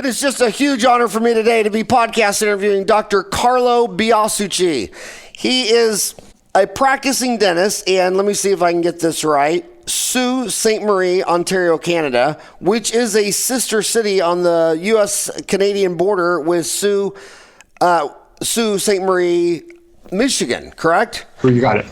It is just a huge honor for me today to be podcast interviewing Dr. Carlo Biasucci. He is a practicing dentist, and let me see if I can get this right. Sault Ste. Marie, Ontario, Canada, which is a sister city on the U.S.-Canadian border with Sault Ste. Marie, Michigan, correct? You got it.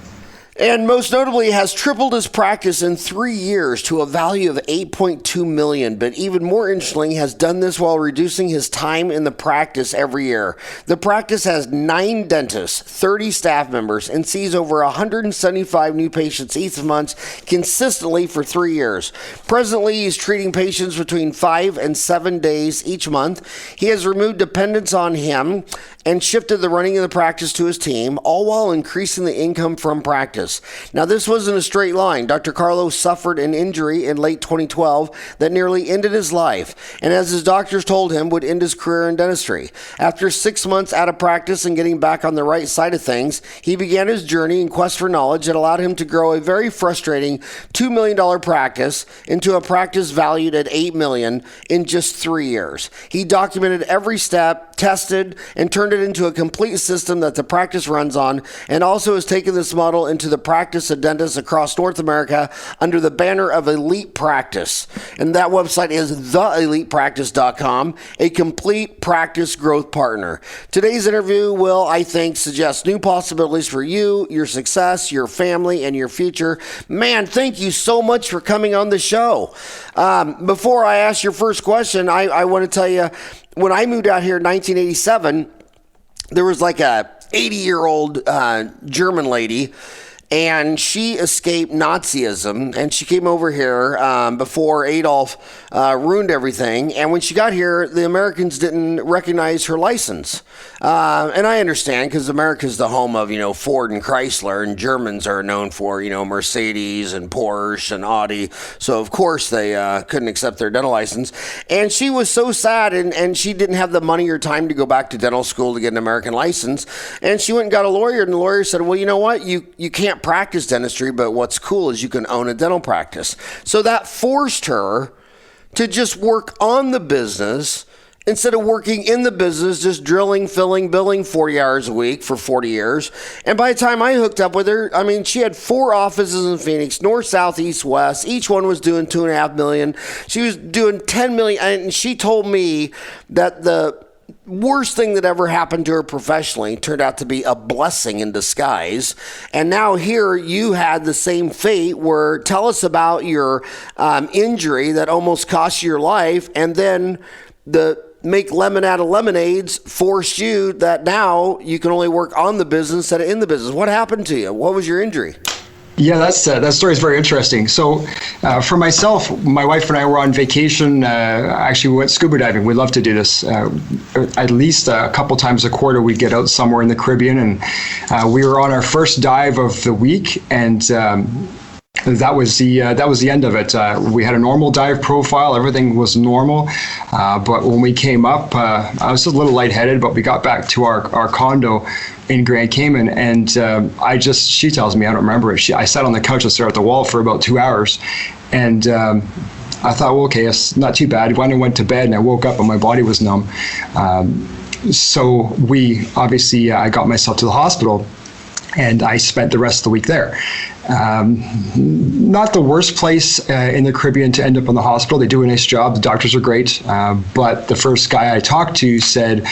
And most notably has tripled his practice in 3 years to a value of $8.2 million. But even more interestingly, has done this while reducing his time in the practice every year. The practice has 9 dentists, 30 staff members, and sees over 175 new patients each month consistently for 3 years. Presently, he's treating patients between 5 and 7 days each month. He has removed dependence on him and shifted the running of the practice to his team, all while increasing the income from practice. Now, this wasn't a straight line. Dr. Carlo suffered an injury in late 2012 that nearly ended his life, and as his doctors told him, would end his career in dentistry. After 6 months out of practice and getting back on the right side of things, he began his journey in quest for knowledge that allowed him to grow a very frustrating $2 million practice into a practice valued at $8 million in just 3 years. He documented every step, tested, and turned it into a complete system that the practice runs on, and also has taken this model into the practice of dentists across North America under the banner of Elite Practice. And that website is theelitepractice.com, a complete practice growth partner. Today's interview will, I think, suggest new possibilities for you, your success, your family, and your future. Man, thank you so much for coming on the show. Before I ask your first question, I want to tell you, when I moved out here in 1987, there was like a 80-year-old German lady, and she escaped Nazism, and she came over here before Adolf ruined everything. And when she got here, the Americans didn't recognize her license. And I understand, because America's the home of, Ford and Chrysler, and Germans are known for, Mercedes and Porsche and Audi. So, of course, they couldn't accept their dental license. And she was so sad, and she didn't have the money or time to go back to dental school to get an American license. And she went and got a lawyer, and the lawyer said, well, you know what? You can't practice dentistry, but what's cool is you can own a dental practice. So that forced her to just work on the business instead of working in the business, just drilling, filling, billing 40 hours a week for 40 years. And by the time I hooked up with her, she had 4 offices in Phoenix, north, south, east, west. Each one was doing $2.5 million. She was doing $10 million. And she told me that the worst thing that ever happened to her professionally turned out to be a blessing in disguise. And now here you had the same fate. Where tell us about your injury that almost cost you your life, and then the make lemon out of lemonades forced you that now you can only work on the business instead of in the business. What happened to you? What was your injury? Yeah, that story is very interesting. So for myself, my wife and I were on vacation. Actually, we went scuba diving. We love to do this. At least a couple times a quarter, we'd get out somewhere in the Caribbean. And we were on our first dive of the week, and that was the end of it. We had a normal dive profile. Everything was normal. But when we came up, I was a little lightheaded, but we got back to our condo in Grand Cayman, and she tells me, I don't remember it. I sat on the couch and stared at the wall for about 2 hours, and I thought, well, okay, it's not too bad. When I went to bed and I woke up and my body was numb. So I got myself to the hospital, and I spent the rest of the week there. Not the worst place in the Caribbean to end up in the hospital. They do a nice job. The doctors are great. But the first guy I talked to said,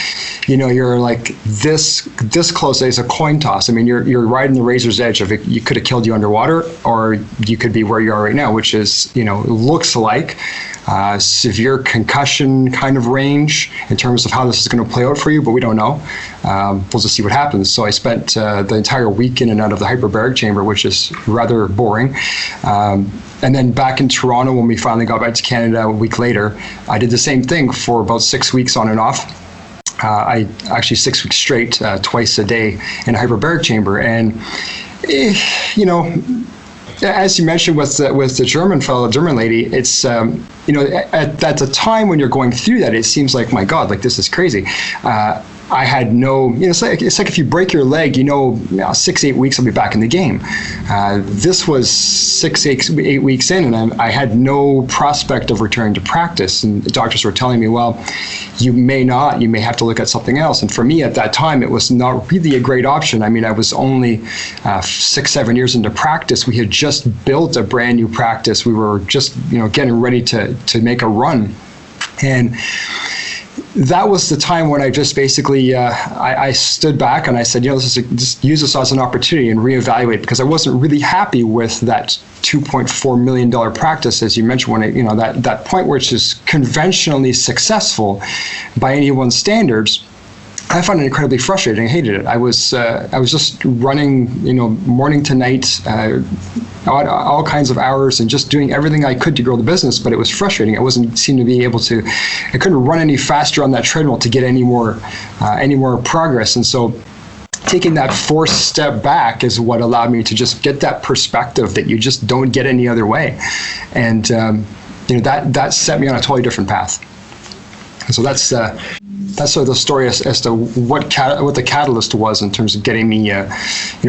you're like this close. It's a coin toss. You're right in the razor's edge of it. You could have killed you underwater, or you could be where you are right now, which is, looks like severe concussion kind of range in terms of how this is going to play out for you, but we don't know. We'll just see what happens. So I spent the entire week in and out of the hyperbaric chamber, which is rather boring. And then back in Toronto, when we finally got back to Canada a week later, I did the same thing for about 6 weeks on and off. I actually 6 weeks straight, twice a day in a hyperbaric chamber. And, as you mentioned with the German lady, it's, at the time when you're going through that, it seems like, my God, like this is crazy. I had no, it's like if you break your leg, 6-8 weeks I'll be back in the game. This was 6-8 weeks in, and I had no prospect of returning to practice. And the doctors were telling me, well, you may have to look at something else. And for me at that time, it was not really a great option. I mean, I was only 6-7 years into practice. We had just built a brand new practice. We were just, getting ready to make a run. And that was the time when I just basically, I stood back and I said, just use this as an opportunity and reevaluate, because I wasn't really happy with that $2.4 million practice, as you mentioned, when that point where it's just conventionally successful by anyone's standards. I found it incredibly frustrating. I hated it. I was just running, morning to night, all kinds of hours, and just doing everything I could to grow the business. But it was frustrating. I couldn't run any faster on that treadmill to get any more progress. And so, taking that forced step back is what allowed me to just get that perspective that you just don't get any other way, and that set me on a totally different path. And so that's sort of the story as to what the catalyst was in terms of getting me,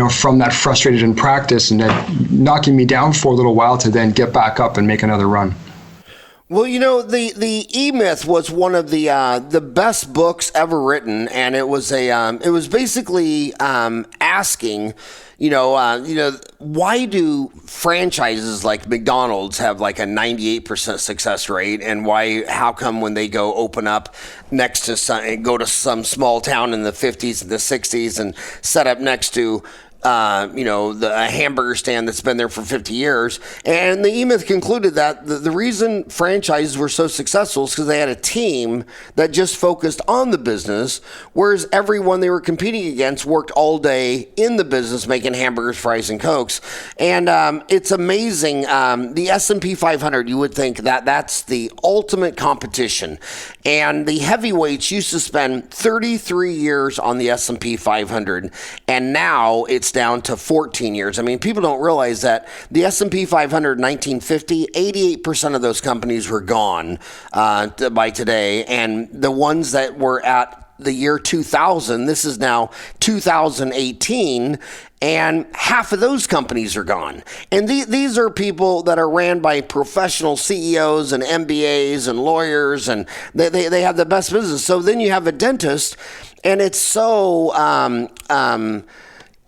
from that frustrated in practice and then knocking me down for a little while to then get back up and make another run. Well, the EMyth was one of the best books ever written, and it was basically asking, why do franchises like McDonald's have like a 98% success rate, and how come when they go open up next to go to some small town in the 50s and the 60s and set up next to a hamburger stand that's been there for 50 years. And the EMyth concluded that the reason franchises were so successful is because they had a team that just focused on the business, whereas everyone they were competing against worked all day in the business making hamburgers, fries, and Cokes. And it's amazing. The S&P 500, you would think that that's the ultimate competition. And the heavyweights used to spend 33 years on the S&P 500, and now it's down to 14 years. I mean, people don't realize that the S&P 500 in 1950, 88% of those companies were gone by today, and the ones that were at the year 2000, this is now 2018, and half of those companies are gone. And these are people that are ran by professional CEOs and MBAs and lawyers, and they have the best business. So then you have a dentist, and it's so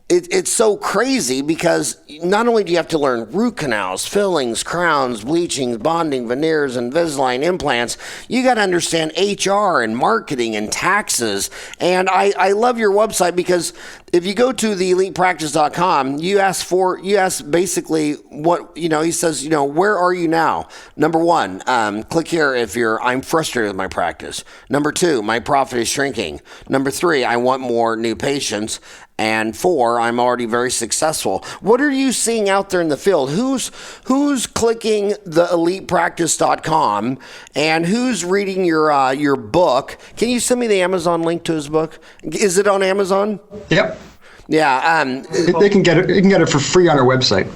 it's so crazy, because not only do you have to learn root canals, fillings, crowns, bleaching, bonding, veneers, Invisalign, implants, you got to understand HR and marketing and taxes. And I love your website, because if you go to theelitepractice.com, you ask basically what, he says, where are you now? Number one, click here if I'm frustrated with my practice. Number two, my profit is shrinking. Number three, I want more new patients. And 4, I'm already very successful. What are you seeing out there in the field? Who's clicking theelitepractice.com, and who's reading your book? Can you send me the Amazon link to his book? Is it on Amazon? Yep. Yeah. They can get it. You can get it for free on our website.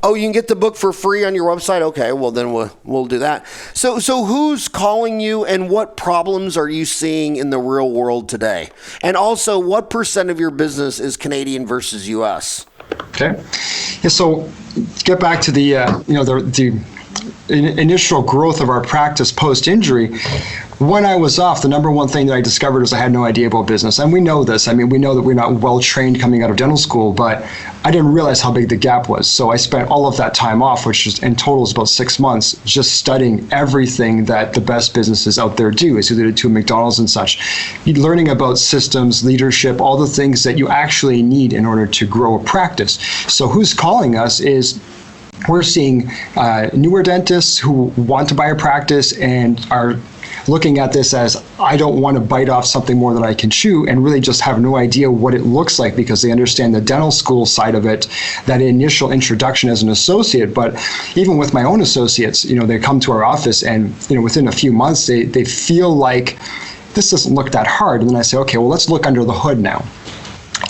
Oh, you can get the book for free on your website? Okay, well then we'll do that. So who's calling you, and what problems are you seeing in the real world today? And also, what % of your business is Canadian versus US? Okay. Yeah, so get back to the initial growth of our practice post-injury. When I was off, the number one thing that I discovered is I had no idea about business. And we know this. I mean, we know that we're not well trained coming out of dental school, but I didn't realize how big the gap was. So I spent all of that time off, which is, in total is about 6 months, just studying everything that the best businesses out there do, as you alluded to McDonald's and such. Learning about systems, leadership, all the things that you actually need in order to grow a practice. So who's calling us is, we're seeing newer dentists who want to buy a practice and are looking at this as, I don't want to bite off something more than I can chew, and really just have no idea what it looks like, because they understand the dental school side of it, that initial introduction as an associate. But even with my own associates, they come to our office, and within a few months they feel like this doesn't look that hard. And then I say, okay, well, let's look under the hood now.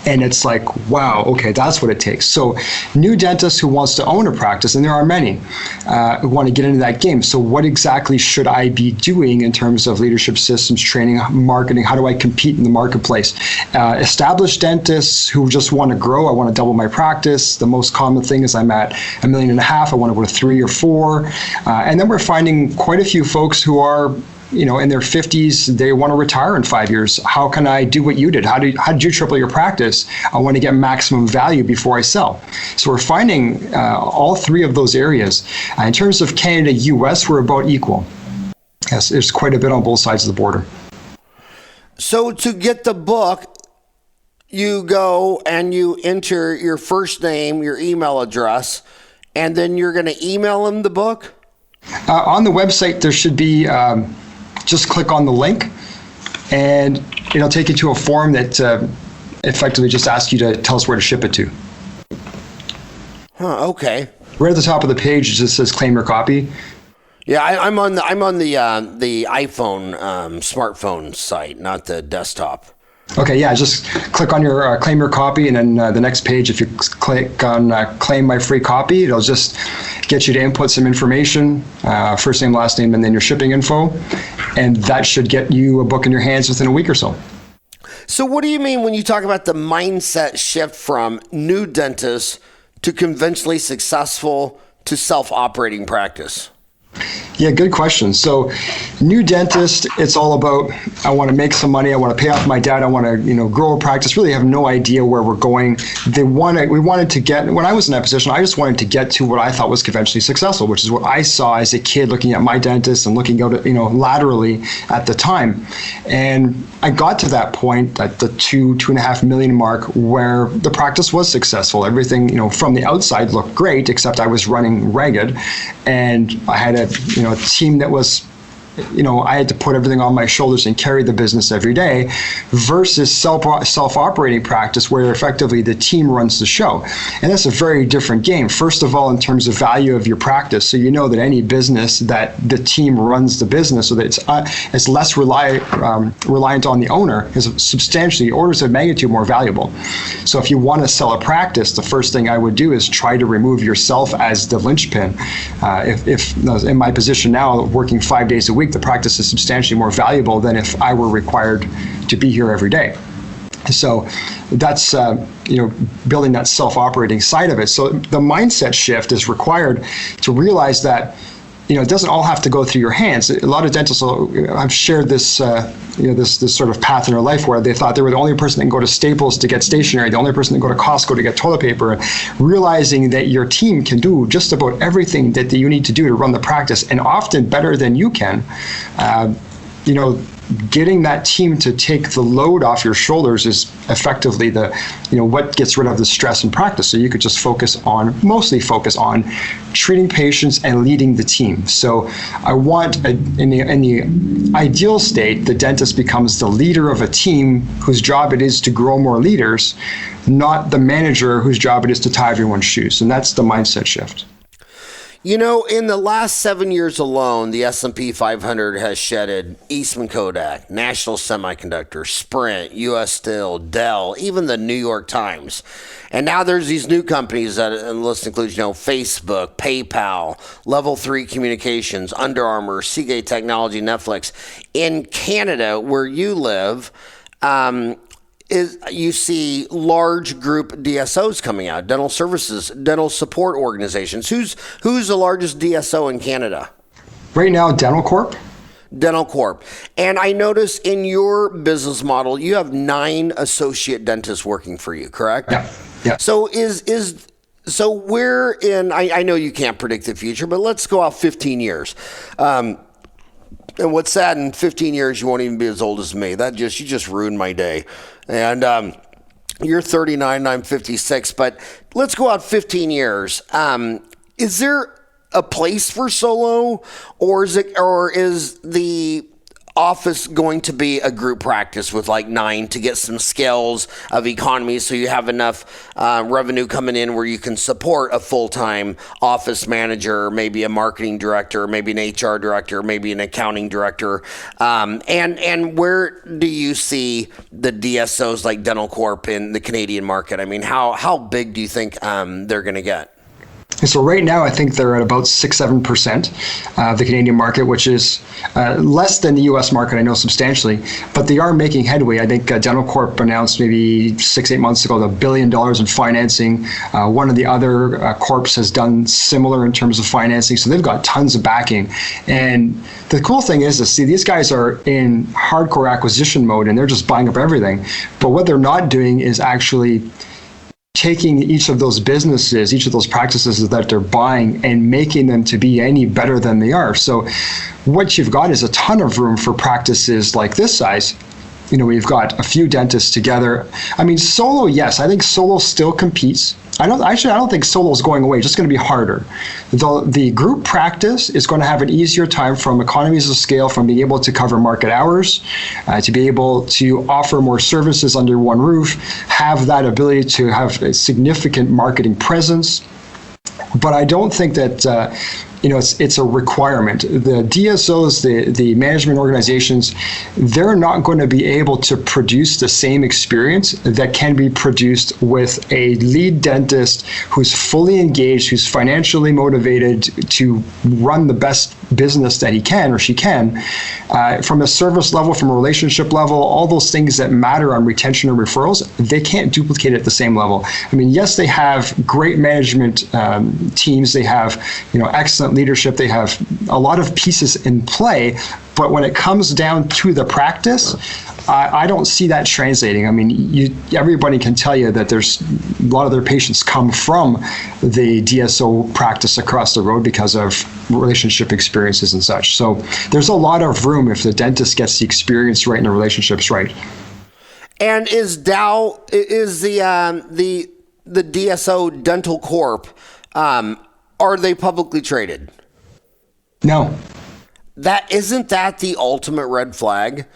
And it's like, wow, okay, that's what it takes. So new dentists who wants to own a practice, and there are many, who want to get into that game. So what exactly should I be doing in terms of leadership systems, training, marketing? How do I compete in the marketplace? Established dentists who just want to grow, I want to double my practice. The most common thing is I'm at $1.5 million, I want to go to 3 or 4. And then we're finding quite a few folks who are in their 50s, they want to retire in 5 years. How can I do what you did? How did you triple your practice? I want to get maximum value before I sell. So we're finding all 3 of those areas. In terms of Canada, US, we're about equal. Yes, there's quite a bit on both sides of the border. So to get the book, you go and you enter your first name, your email address, and then you're going to email them the book? On the website, there should be... just click on the link, and it'll take you to a form that effectively just asks you to tell us where to ship it to. Okay. Right at the top of the page, it just says "claim your copy." Yeah, I'm on the iPhone smartphone site, not the desktop. Okay, yeah, just click on your claim your copy, and then the next page, if you click on claim my free copy, it'll just get you to input some information, first name, last name, and then your shipping info, and that should get you a book in your hands within a week or so. So what do you mean when you talk about the mindset shift from new dentist to conventionally successful to self-operating practice? Yeah, good question. So new dentist, it's all about, I want to make some money, I want to pay off my debt, I want to, grow a practice, really have no idea where we're going. We wanted to get, when I was in that position, I just wanted to get to what I thought was conventionally successful, which is what I saw as a kid looking at my dentist and looking out at, laterally at the time. And I got to that point at the 2.5 million mark where the practice was successful. Everything, from the outside looked great, except I was running ragged, and I had a team that was, I had to put everything on my shoulders and carry the business every day, versus self-operating practice where effectively the team runs the show. And that's a very different game. First of all, in terms of value of your practice, so you know that any business that the team runs the business, so that it's less reliant on the owner, is substantially orders of magnitude more valuable. So if you want to sell a practice, the first thing I would do is try to remove yourself as the linchpin. If in my position now, working 5 days a week, the practice is substantially more valuable than if I were required to be here every day. So that's, building that self-operating side of it. So the mindset shift is required to realize that, it doesn't all have to go through your hands. A lot of dentists have shared this, this sort of path in their life where they thought they were the only person that can go to Staples to get stationery, the only person that can go to Costco to get toilet paper, realizing that your team can do just about everything that you need to do to run the practice, and often better than you can. Getting that team to take the load off your shoulders is effectively what gets rid of the stress in practice. So you could just mostly focus on treating patients and leading the team. So I want, in the ideal state, the dentist becomes the leader of a team whose job it is to grow more leaders, not the manager whose job it is to tie everyone's shoes. And that's the mindset shift. In the last 7 years alone, the S&P 500 has shedded Eastman Kodak, National Semiconductor, Sprint, U.S. Steel, Dell, even the New York Times. And now there's these new companies that the list includes, Facebook, PayPal, Level 3 Communications, Under Armour, Seagate Technology, Netflix. In Canada, where you live, you see large group DSOs coming out, dental services, dental support organizations. Who's the largest DSO in Canada? Right now, Dental Corp. Dental Corp. And I notice in your business model, you have 9 associate dentists working for you, correct? Yeah. So so we're in, I know you can't predict the future, but let's go out 15 years. And what's sad, in 15 years, you won't even be as old as me. You just ruined my day. And you're 39 and I'm 56, but let's go out 15 years. Is there a place for solo, or is the office going to be a group practice with like 9 to get some scales of economy so you have enough revenue coming in where you can support a full-time office manager, maybe a marketing director, maybe an HR director, maybe an accounting director? And where do you see the DSOs like Dental Corp in the Canadian market? I mean, how big do you think they're going to get? And so right now, I think they're at about 6-7% of the Canadian market, which is less than the U.S. market, I know, substantially. But they are making headway. I think Dental Corp announced maybe 6-8 months ago $1 billion in financing. One of the other corps has done similar in terms of financing. So they've got tons of backing. And the cool thing is to see these guys are in hardcore acquisition mode, and they're just buying up everything. But what they're not doing is actually taking each of those businesses, each of those practices that they're buying and making them to be any better than they are. So what you've got is a ton of room for practices like this size. We've got a few dentists together. I mean, solo, yes, I think solo still competes. I don't think solo is going away. It's just going to be harder. The group practice is going to have an easier time from economies of scale, from being able to cover market hours, to be able to offer more services under one roof, have that ability to have a significant marketing presence. But I don't think that it's a requirement. The DSOs, the management organizations, they're not going to be able to produce the same experience that can be produced with a lead dentist who's fully engaged, who's financially motivated to run the best business that he can or she can, from a service level, from a relationship level, all those things that matter on retention and referrals, they can't duplicate it at the same level. I mean, yes, they have great management teams, they have excellent leadership, they have a lot of pieces in play, but when it comes down to the practice, I don't see that translating. I mean, everybody can tell you that there's a lot of their patients come from the DSO practice across the road because of relationship experiences and such. So there's a lot of room if the dentist gets the experience right and the relationships right. And is the DSO Dental Corp, are they publicly traded? No. Isn't that the ultimate red flag?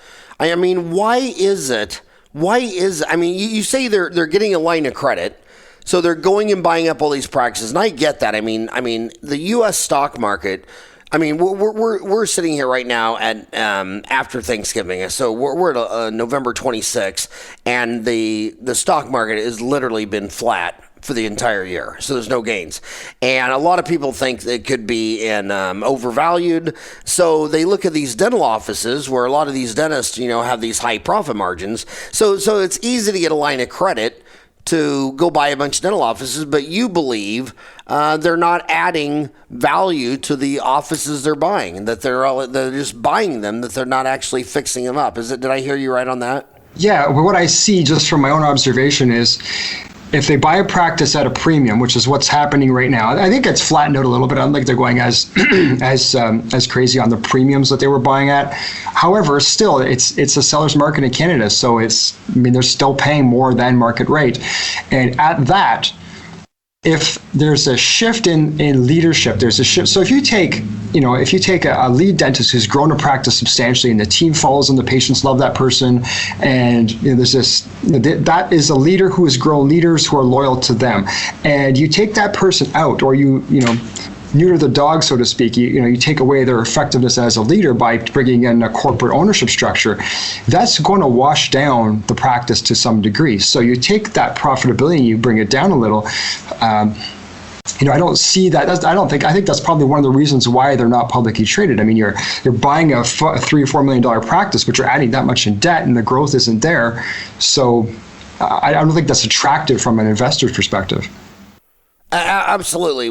I mean, why is it? I mean, you say they're getting a line of credit, so they're going and buying up all these practices, and I get that. I mean, the U.S. stock market. I mean, we're sitting here right now at after Thanksgiving, so we're at November 26th, and the stock market has literally been flat for the entire year, so there's no gains. And a lot of people think it could be overvalued, so they look at these dental offices where a lot of these dentists, have these high profit margins. So it's easy to get a line of credit to go buy a bunch of dental offices, but you believe they're not adding value to the offices they're buying, that they're just buying them, that they're not actually fixing them up. Did I hear you right on that? Yeah, well, what I see just from my own observation is if they buy a practice at a premium, which is what's happening right now, I think it's flattened out a little bit. I don't think they're going as crazy on the premiums that they were buying at. However, still, it's a seller's market in Canada, so they're still paying more than market rate. And at that, if there's a shift in leadership, there's a shift. So if you take a lead dentist who's grown a practice substantially and the team follows them, the patients love that person, and there's this, that is a leader who has grown leaders who are loyal to them. And you take that person out, or you neuter the dog, so to speak, you take away their effectiveness as a leader by bringing in a corporate ownership structure, that's going to wash down the practice to some degree. So you take that profitability and you bring it down a little. I don't see that. I think that's probably one of the reasons why they're not publicly traded. I mean, you're buying a $3 or $4 million practice, but you're adding that much in debt and the growth isn't there. So I don't think that's attractive from an investor's perspective. Absolutely.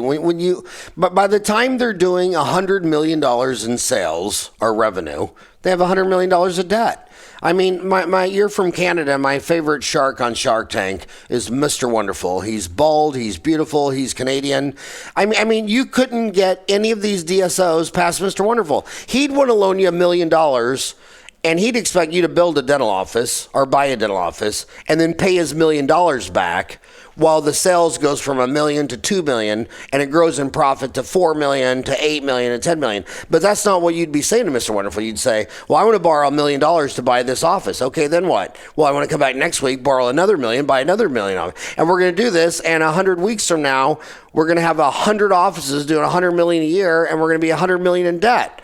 But by the time they're doing $100 million in sales or revenue, they have $100 million of debt. I mean, you're from Canada. My favorite shark on Shark Tank is Mr. Wonderful. He's bald. He's beautiful. He's Canadian. I mean, you couldn't get any of these DSOs past Mr. Wonderful. He'd want to loan you $1 million, and he'd expect you to build a dental office or buy a dental office and then pay his $1 million back while the sales goes from $1 million to $2 million, and it grows in profit to $4 million to $8 million and $10 million. But that's not what you'd be saying to Mr. Wonderful. You'd say, well, I want to borrow $1 million to buy this office. Okay, then what? Well, I want to come back next week, borrow another $1 million, buy another $1 million. And we're going to do this, and 100 weeks from now, we're going to have 100 offices doing $100 million a year, and we're going to be $100 million in debt.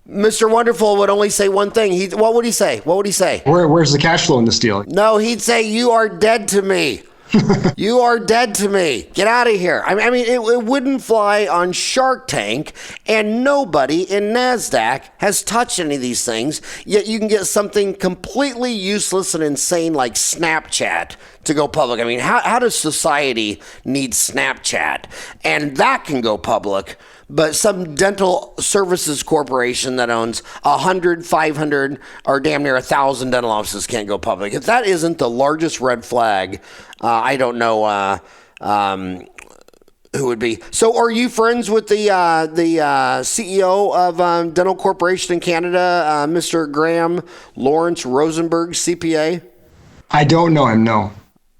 Mr. Wonderful would only say one thing. What would he say? What would he say? Where's the cash flow in this deal? No, he'd say, you are dead to me. You are dead to me. Get out of here. I mean, it wouldn't fly on Shark Tank, and nobody in NASDAQ has touched any of these things, yet you can get something completely useless and insane like Snapchat to go public. I mean, how does society need Snapchat? And that can go public, but some dental services corporation that owns 100, 500, or damn near 1,000 dental offices can't go public. If that isn't the largest red flag, I don't know who would be. So are you friends with the CEO of Dental Corporation in Canada, Mr. Graham Lawrence Rosenberg, CPA? I don't know him, no.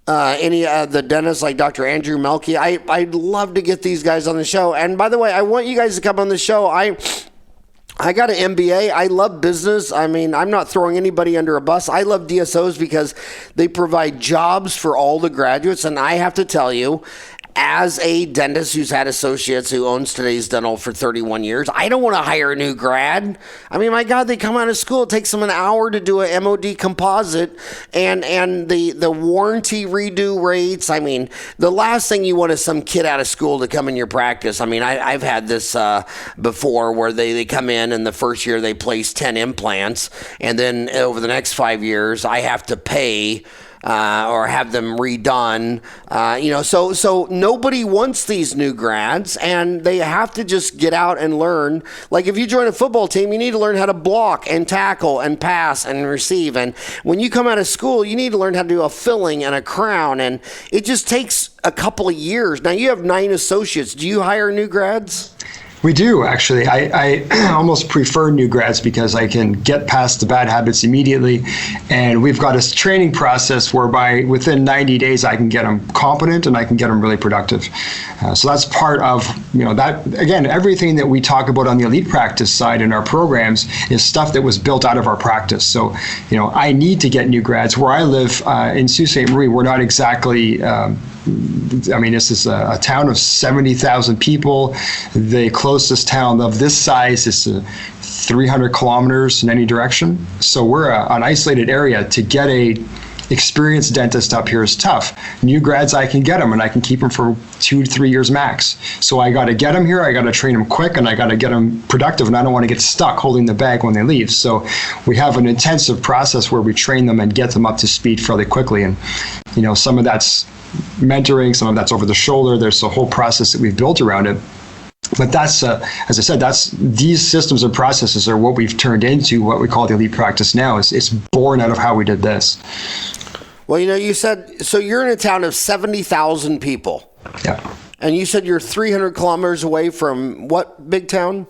Any the dentists like Dr. Andrew Melke. I'd love to get these guys on the show. And by the way, I want you guys to come on the show. I got an MBA. I love business. I mean, I'm not throwing anybody under a bus. I love DSOs because they provide jobs for all the graduates. And I have to tell you, as a dentist who's had associates who owns Today's Dental for 31 years, I don't want to hire a new grad. I mean, my God, they come out of school. It takes them an hour to do a MOD composite and the warranty redo rates. I mean, the last thing you want is some kid out of school to come in your practice. I mean, I've had this before where they come in and the first year they place 10 implants, and then over the next 5 years, I have to pay or have them redone, so nobody wants these new grads, and they have to just get out and learn. Like if you join a football team, you need to learn how to block and tackle and pass and receive. And when you come out of school, you need to learn how to do a filling and a crown, and it just takes a couple of years. Now you have 9 associates. Do you hire new grads? We do, actually. I almost prefer new grads because I can get past the bad habits immediately. And we've got a training process whereby within 90 days, I can get them competent and I can get them really productive. So that's part of, that, again, everything that we talk about on the elite practice side in our programs is stuff that was built out of our practice. So, I need to get new grads. Where I live in Sault Ste. Marie, we're not exactly, this is a town of 70,000 people. The closest town of this size is 300 kilometers in any direction. So we're an isolated area. To get a experienced dentist up here is tough. New grads, I can get them, and I can keep them for 2 to 3 years max. So I got to get them here, I got to train them quick, and I got to get them productive, and I don't want to get stuck holding the bag when they leave. So we have an intensive process where we train them and get them up to speed fairly quickly. And, some of that's mentoring, some of that's over the shoulder. There's a whole process that we've built around it. But that's, as I said, these systems and processes are what we've turned into what we call the elite practice now. It's born out of how we did this. Well, you said, so you're in a town of 70,000 people. Yeah. And you said you're 300 kilometers away from what big town?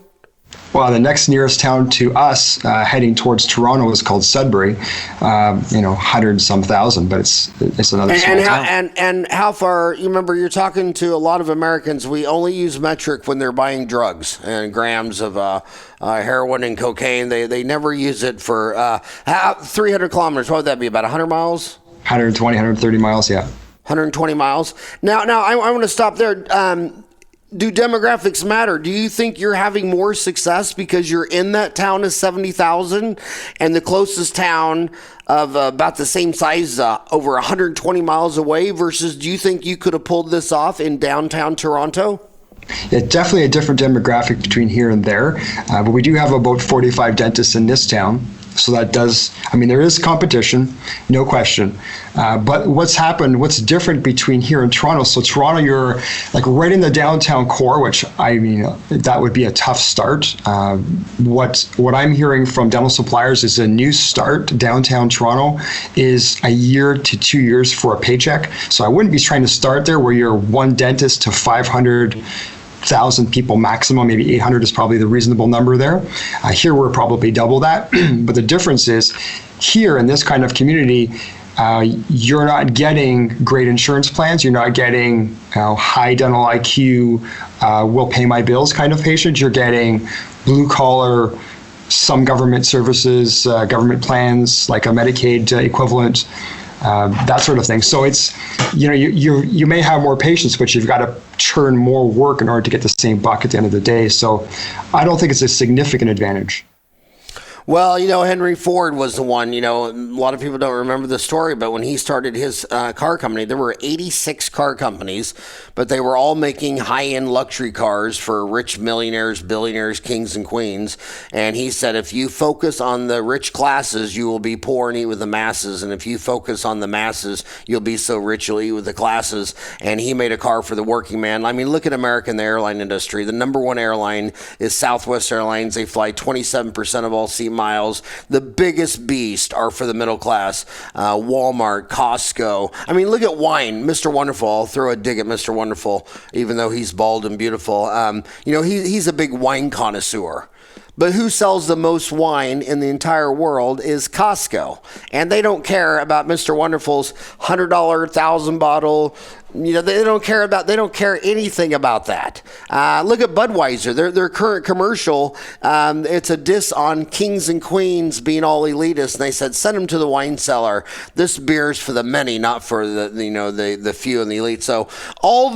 Well, the next nearest town to us, heading towards Toronto, is called Sudbury. 100 and some thousand, but it's another small town. And how far? You remember, you're talking to a lot of Americans. We only use metric when they're buying drugs and grams of heroin and cocaine. They never use it for 300 kilometers. What would that be? About 100 miles? 120, 130 miles. Yeah. 120 miles. Now I want to stop there. Do demographics matter? Do you think you're having more success because you're in that town of 70,000 and the closest town of about the same size, over 120 miles away, versus do you think you could have pulled this off in downtown Toronto? Yeah, definitely a different demographic between here and there, but we do have about 45 dentists in this town. So that does, there is competition, no question. But what's different between here and Toronto? So Toronto, you're like right in the downtown core, which that would be a tough start. What I'm hearing from dental suppliers is a new start downtown Toronto is a year to 2 years for a paycheck. So I wouldn't be trying to start there where you're one dentist to 500,000 people maximum. Maybe 800 is probably the reasonable number there. Here we're probably double that. But the difference is here in this kind of community, you're not getting great insurance plans. You're not getting high dental IQ, will pay my bills kind of patient. You're getting blue collar, some government services, government plans like a Medicaid equivalent, that sort of thing. So it's, you may have more patients, but you've got to churn more work in order to get the same buck at the end of the day. So I don't think it's a significant advantage. Well, Henry Ford was the one, a lot of people don't remember the story, but when he started his car company, there were 86 car companies, but they were all making high-end luxury cars for rich millionaires, billionaires, kings and queens. And he said, if you focus on the rich classes, you will be poor and eat with the masses. And if you focus on the masses, you'll be so rich you'll eat with the classes. And he made a car for the working man. I mean, look at America in the airline industry. The number one airline is Southwest Airlines. They fly 27% of all seat miles. The biggest beast are for the middle class. Walmart, Costco. I mean, look at wine. Mr. Wonderful. I'll throw a dig at Mr. Wonderful, even though he's bald and beautiful. He's a big wine connoisseur. But who sells the most wine in the entire world is Costco. And they don't care about Mr. Wonderful's $100, 1,000 bottle. They don't care anything about that. Look at Budweiser. Their current commercial, it's a diss on kings and queens being all elitist. And they said, send them to the wine cellar. This beer's for the many, not for the few and the elite. So all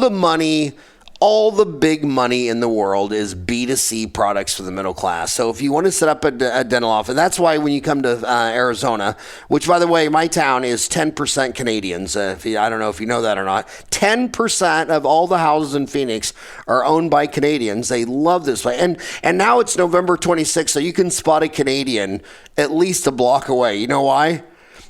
the big money in the world is B2C products for the middle class. So if you want to set up a dental office, that's why when you come to Arizona, which, by the way, my town is 10% Canadians. I don't know if you know that or not. 10% of all the houses in Phoenix are owned by Canadians. They love this place. And now it's November 26th, so you can spot a Canadian at least a block away. You know why?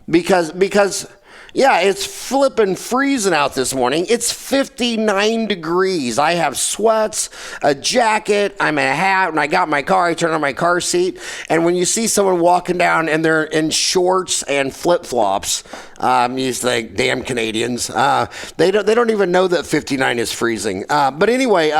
Because yeah, it's flipping freezing out this morning. It's 59 degrees. I have sweats, a jacket, I'm in a hat. When I got in my car, I turn on my car seat. And when you see someone walking down and they're in shorts and flip-flops, you think, damn Canadians. They don't even know that 59 is freezing. But anyway,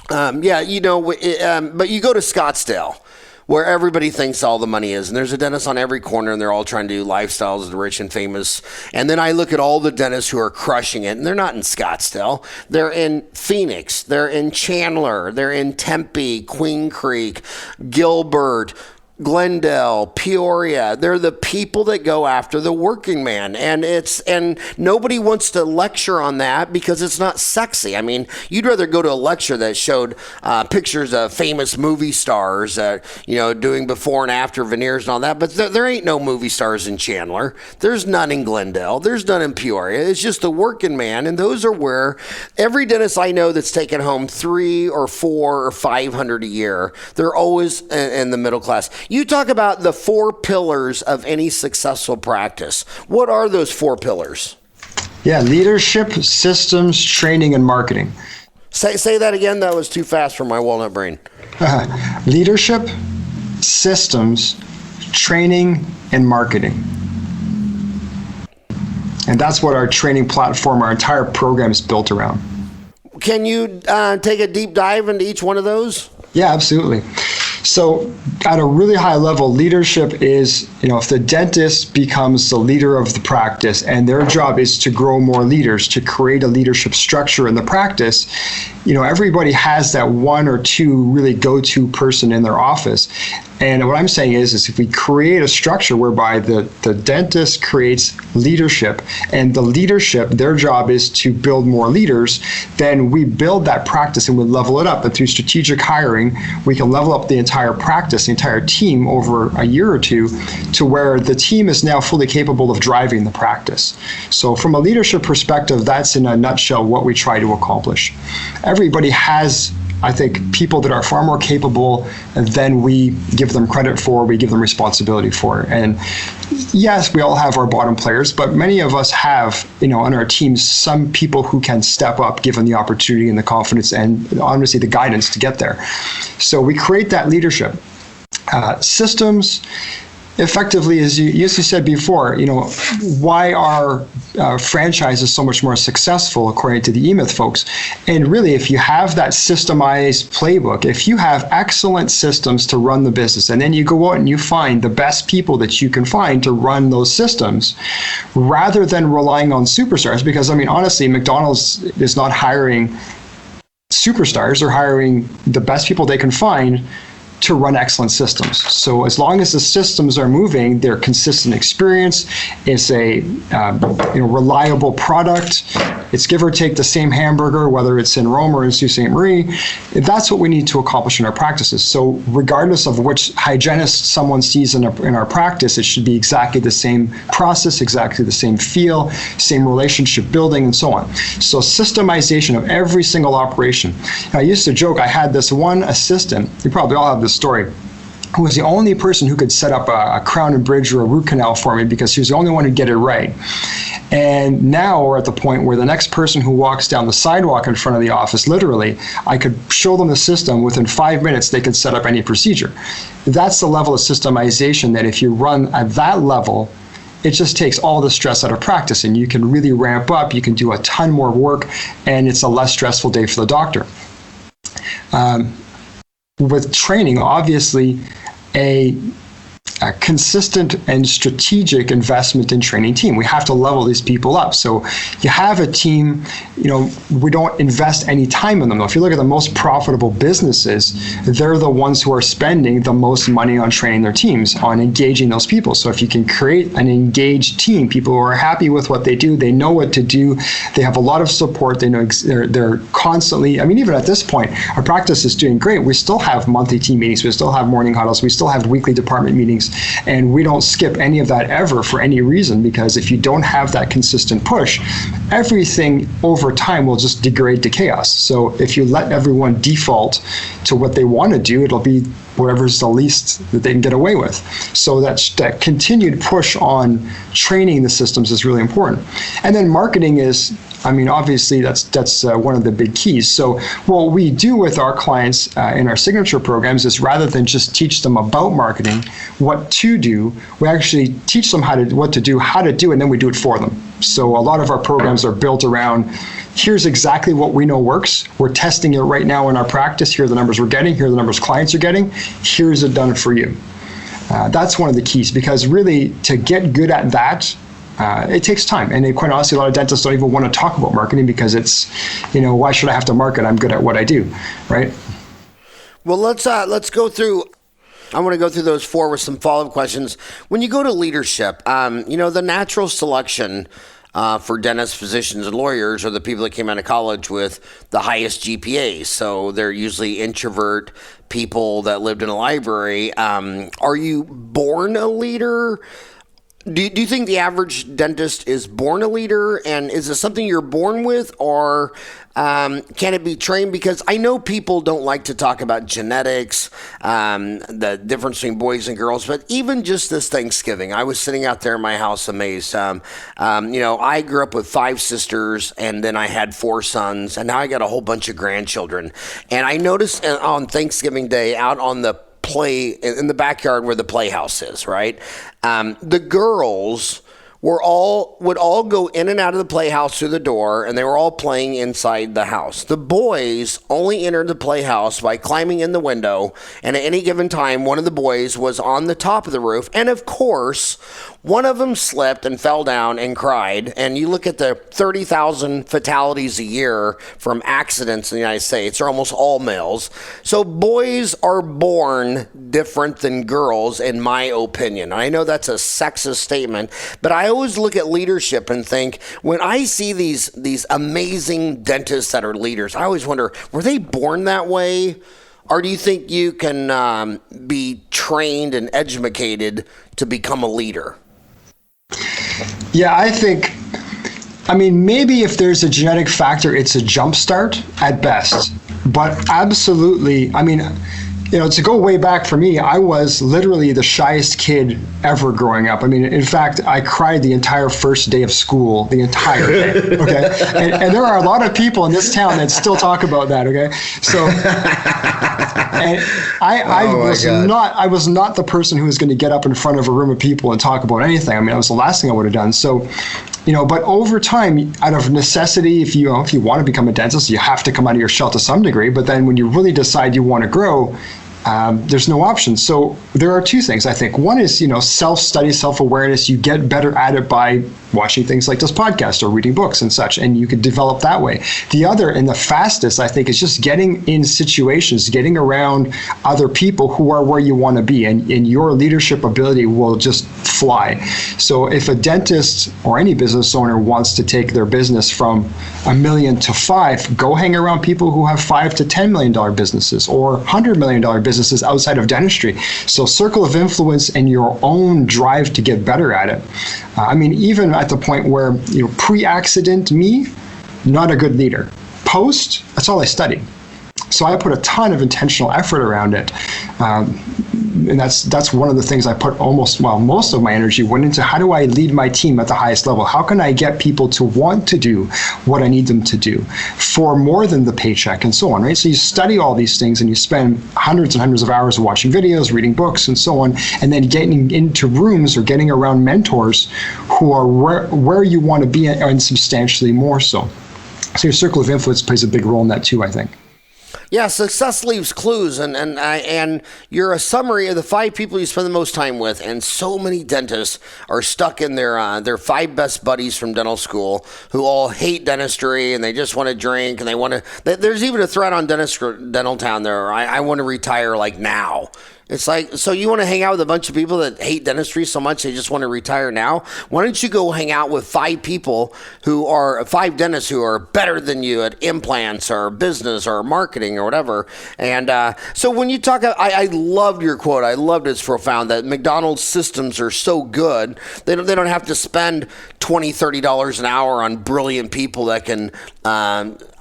but you go to Scottsdale, where everybody thinks all the money is. And there's a dentist on every corner, and they're all trying to do lifestyles of the rich and famous. And then I look at all the dentists who are crushing it, and they're not in Scottsdale. They're in Phoenix. They're in Chandler. They're in Tempe, Queen Creek, Gilbert, Glendale, Peoria. They're the people that go after the working man. And nobody wants to lecture on that because it's not sexy. I mean, you'd rather go to a lecture that showed pictures of famous movie stars, doing before and after veneers and all that. But there ain't no movie stars in Chandler. There's none in Glendale. There's none in Peoria. It's just the working man. And those are where every dentist I know that's taken home $300 or $400 or $500 a year, they're always in the middle class. You talk about the 4 pillars of any successful practice. What are those 4 pillars? Yeah, leadership, systems, training, and marketing. Say that again. That was too fast for my walnut brain. Leadership, systems, training, and marketing. And that's what our training platform, our entire program is built around. Can you take a deep dive into each one of those? Yeah, absolutely. So at a really high level, leadership is, if the dentist becomes the leader of the practice and their job is to grow more leaders, to create a leadership structure in the practice, everybody has that 1 or 2 really go-to person in their office. And what I'm saying is if we create a structure whereby the dentist creates leadership and the leadership, their job is to build more leaders, then we build that practice and we level it up. And through strategic hiring, we can level up the entire practice, the entire team over a year or 2 to where the team is now fully capable of driving the practice. So from a leadership perspective, that's in a nutshell what we try to accomplish. Everybody has, I think, people that are far more capable than we give them credit for, we give them responsibility for. And yes, we all have our bottom players, but many of us have, on our teams, some people who can step up given the opportunity and the confidence and honestly the guidance to get there. So we create that leadership. Systems, effectively, as you said before, why are franchises so much more successful according to the EMyth folks? And really, if you have that systemized playbook, if you have excellent systems to run the business, and then you go out and you find the best people that you can find to run those systems, rather than relying on superstars, because honestly, McDonald's is not hiring superstars, they're hiring the best people they can find to run excellent systems. So as long as the systems are moving, they're consistent experience, it's a reliable product, it's give or take the same hamburger, whether it's in Rome or in Sault Ste. Marie, that's what we need to accomplish in our practices. So regardless of which hygienist someone sees in our practice, it should be exactly the same process, exactly the same feel, same relationship building, and so on. So systemization of every single operation. I used to joke, I had this one assistant, you probably all have this story, who was the only person who could set up a crown and bridge or a root canal for me because he was the only one who'd get it right. And now we're at the point where the next person who walks down the sidewalk in front of the office, literally, I could show them the system. Within 5 minutes, they could set up any procedure. That's the level of systemization that if you run at that level, it just takes all the stress out of practice and you can really ramp up, you can do a ton more work, and it's a less stressful day for the doctor. With training, obviously, a consistent and strategic investment in training team. We have to level these people up. So you have a team, we don't invest any time in them. If you look at the most profitable businesses, they're the ones who are spending the most money on training their teams, on engaging those people. So if you can create an engaged team, people who are happy with what they do, they know what to do, they have a lot of support, they know they're constantly, even at this point, our practice is doing great. We still have monthly team meetings, we still have morning huddles, we still have weekly department meetings, and we don't skip any of that ever for any reason, because if you don't have that consistent push, everything over time will just degrade to chaos. So if you let everyone default to what they want to do, it'll be whatever's the least that they can get away with. So that continued push on training the systems is really important. And then marketing is, obviously that's one of the big keys. So what we do with our clients in our signature programs is, rather than just teach them about marketing, what to do, we actually teach them how to do, and then we do it for them. So a lot of our programs are built around, here's exactly what we know works. We're testing it right now in our practice. Here are the numbers we're getting. Here are the numbers clients are getting. Here's it done for you. That's one of the keys, because really to get good at that, it takes time. And quite honestly, a lot of dentists don't even want to talk about marketing because it's, why should I have to market? I'm good at what I do, right? Well, let's go through. I want to go through those 4 with some follow-up questions. When you go to leadership, the natural selection for dentists, physicians, and lawyers are the people that came out of college with the highest GPAs. So they're usually introvert people that lived in a library. Are you born a leader? Do you think the average dentist is born a leader, and is this something you're born with, or can it be trained? Because I know people don't like to talk about genetics, the difference between boys and girls, but even just this Thanksgiving, I was sitting out there in my house amazed. I grew up with 5 sisters, and then I had 4 sons, and now I got a whole bunch of grandchildren. And I noticed on Thanksgiving Day, out on the play in the backyard where the playhouse is, right? The girls would all go in and out of the playhouse through the door, and they were all playing inside the house. The boys only entered the playhouse by climbing in the window, and at any given time, one of the boys was on the top of the roof, and of course, one of them slipped and fell down and cried. And you look at the 30,000 fatalities a year from accidents in the United States, they're almost all males. So boys are born different than girls, in my opinion. I know that's a sexist statement, but I always look at leadership and think, when I see these amazing dentists that are leaders, I always wonder, were they born that way? Or do you think you can be trained and educated to become a leader? Yeah, I think, maybe if there's a genetic factor, it's a jump start at best. But absolutely, to go way back for me, I was literally the shyest kid ever growing up. I mean, in fact, I cried the entire first day of school, the entire day. Okay, and there are a lot of people in this town that still talk about that. Okay, so and I was not the person who was going to get up in front of a room of people and talk about anything. I mean, that was the last thing I would have done. So, but over time, out of necessity, if you want to become a dentist, you have to come out of your shell to some degree. But then when you really decide you want to grow, there's no option. So there are two things, I think. One is, self-study, self-awareness. You get better at it by watching things like this podcast or reading books and such, and you could develop that way. The other, and the fastest, I think, is just getting in situations, getting around other people who are where you want to be, and your leadership ability will just fly. So if a dentist or any business owner wants to take their business from $1 million to $5 million, go hang around people who have $5 to $10 million businesses or $100 million businesses outside of dentistry. So circle of influence and your own drive to get better at it. Even at the point where, pre-accident me, not a good leader. Post, that's all I studied. So I put a ton of intentional effort around it. And that's one of the things I put most of my energy went into. How do I lead my team at the highest level? How can I get people to want to do what I need them to do for more than the paycheck and so on, right? So you study all these things and you spend hundreds and hundreds of hours watching videos, reading books and so on, and then getting into rooms or getting around mentors who are where you want to be and substantially more so. So your circle of influence plays a big role in that too, I think. Yeah, success leaves clues, and you're a summary of the 5 people you spend the most time with. And so many dentists are stuck in their 5 best buddies from dental school who all hate dentistry and they just want to drink and they want to. There's even a thread on Dental Town there. I want to retire like now. It's like, so you want to hang out with a bunch of people that hate dentistry so much they just want to retire now? Why don't you go hang out with 5 dentists who are better than you at implants or business or marketing or whatever? And so when you talk, I loved your quote. I loved it. It's profound that McDonald's systems are so good. They don't have to spend $20, $30 an hour on brilliant people that can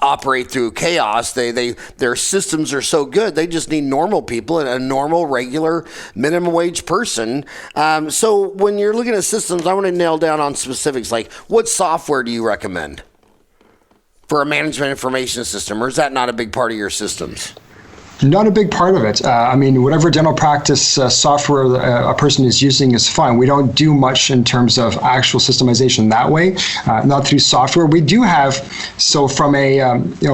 operate through chaos. Their systems are so good. They just need normal people and a normal, regular minimum wage person. So when you're looking at systems, I want to nail down on specifics. Like, what software do you recommend for a management information system, or is that not a big part of your systems? Not a big part of it. Whatever dental practice software a person is using is fine. We don't do much in terms of actual systemization that way, not through software. We do have, so from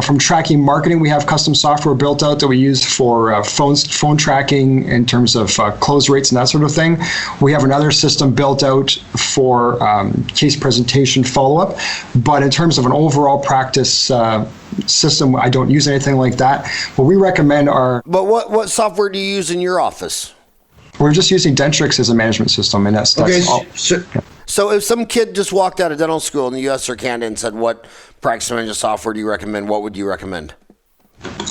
from tracking marketing, we have custom software built out that we use for phone tracking in terms of close rates and that sort of thing. We have another system built out for case presentation follow-up. But in terms of an overall practice system, I don't use anything like that. What we recommend are... But what software do you use in your office? We're just using Dentrix as a management system, and that's okay, all. So if some kid just walked out of dental school in the U.S. or Canada and said, what practice management software do you recommend? What would you recommend?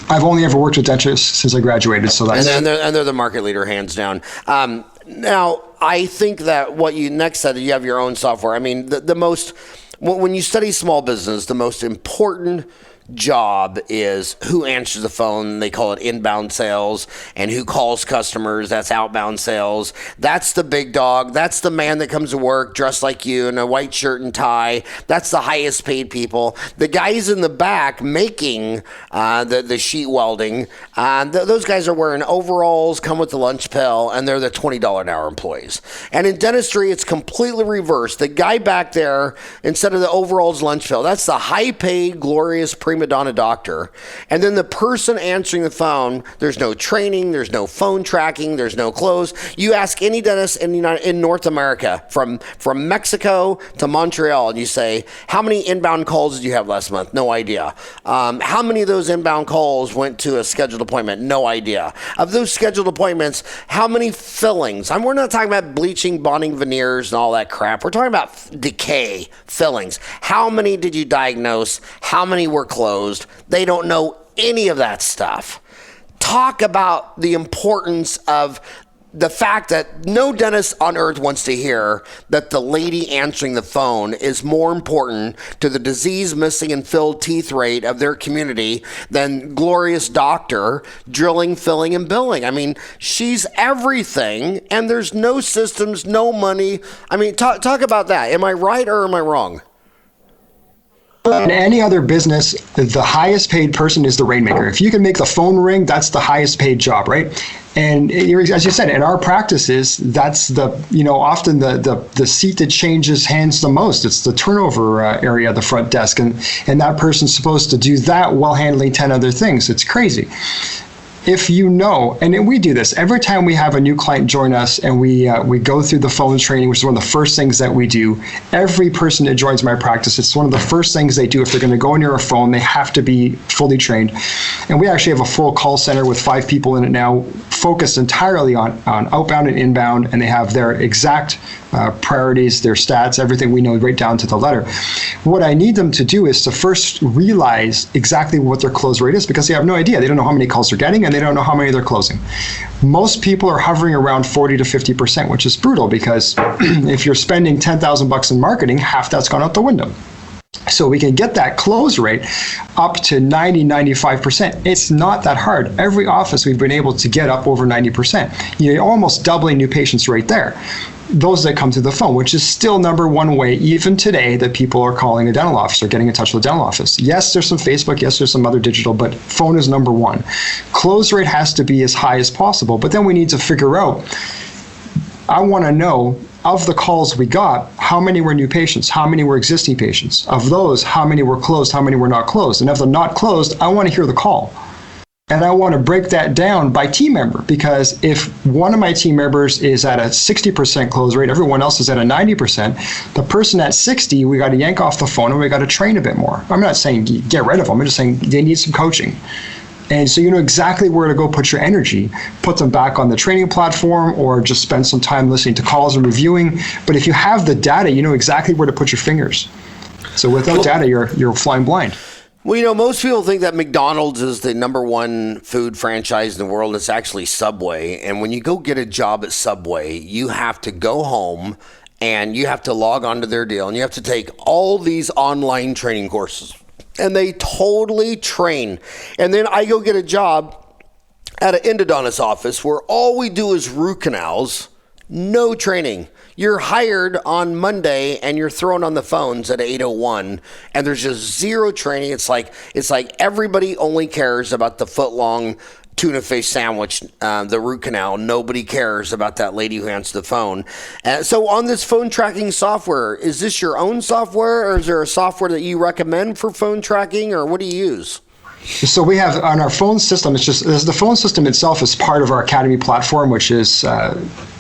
I've only ever worked with Dentrix since I graduated, so that's... And they're the market leader, hands down. Now, I think that what you next said, you have your own software. I mean, the most... When you study small business, the most important job is who answers the phone. They call it inbound sales. And who calls customers. That's outbound sales. That's the big dog. That's the man that comes to work dressed like you in a white shirt and tie. That's the highest paid people. The guys in the back making the sheet welding, those guys are wearing overalls, come with the lunch pail, and they're the $20 an hour employees. And in dentistry, it's completely reversed. The guy back there, instead of the overalls, lunch pail, that's the high paid, glorious prima donna doctor. And then the person answering the phone, there's no training, there's no phone tracking, there's no close. You ask any dentist in North America, from Mexico to Montreal, and you say, how many inbound calls did you have last month? No idea. How many of those inbound calls went to a scheduled appointment? No idea. Of those scheduled appointments, how many fillings? We're not talking about bleaching, bonding, veneers, and all that crap. We're talking about decay, fillings. How many did you diagnose? How many were closed? They don't know any of that stuff. Talk about the importance of the fact that no dentist on earth wants to hear that the lady answering the phone is more important to the disease missing and filled teeth rate of their community than glorious doctor drilling, filling, and billing. I mean, she's everything, and there's no systems, no money. I mean, talk about that. Am I right or am I wrong? In any other business, the highest paid person is the Rainmaker. If you can make the phone ring, that's the highest paid job, right? And as you said, in our practices, that's often the seat that changes hands the most. It's the turnover area of the front desk, and that person's supposed to do that while handling 10 other things. It's crazy. If you know, and we do this every time we have a new client join us, and we go through the phone training, which is one of the first things that we do. Every person that joins my practice, it's one of the first things they do. If they're going to go near a phone, they have to be fully trained. And we actually have a full call center with 5 people in it now, focused entirely on outbound and inbound, and they have their exact priorities, their stats, everything we know right down to the letter. What I need them to do is to first realize exactly what their close rate is, because they have no idea. They don't know how many calls they're getting, and they don't know how many they're closing. Most people are hovering around 40 to 50%, which is brutal, because if you're spending $10,000 in marketing, half that's gone out the window. So we can get that close rate up to 90, 95%. It's not that hard. Every office we've been able to get up over 90%. You're almost doubling new patients right there. Those that come through the phone, which is still number one way, even today, that people are calling a dental office or getting in touch with a dental office. Yes, there's some Facebook, yes, there's some other digital, but phone is number one. Close rate has to be as high as possible, but then we need to figure out, I want to know, of the calls we got, how many were new patients? How many were existing patients? Of those, how many were closed? How many were not closed? And of the not closed, I want to hear the call. And I want to break that down by team member, because if one of my team members is at a 60% close rate, everyone else is at a 90%, the person at 60, we got to yank off the phone and we got to train a bit more. I'm not saying get rid of them. I'm just saying they need some coaching. And so you know exactly where to go put your energy, put them back on the training platform, or just spend some time listening to calls and reviewing. But if you have the data, you know exactly where to put your fingers. So without data, you're flying blind. Well, you know, most people think that McDonald's is the number one food franchise in the world. It's actually Subway. And when you go get a job at Subway, you have to go home and you have to log on to their deal, and you have to take all these online training courses. And they totally train. And then I go get a job at an endodontist office where all we do is root canals, no training. You're hired on Monday and you're thrown on the phones at 8:01, and there's just zero training. It's like everybody only cares about the foot-long tuna fish sandwich, the root canal. Nobody cares about that lady who answers the phone. So on this phone tracking software, is this your own software, or is there a software that you recommend for phone tracking, or what do you use? So we have on our phone system, the phone system itself is part of our Academy platform, which is,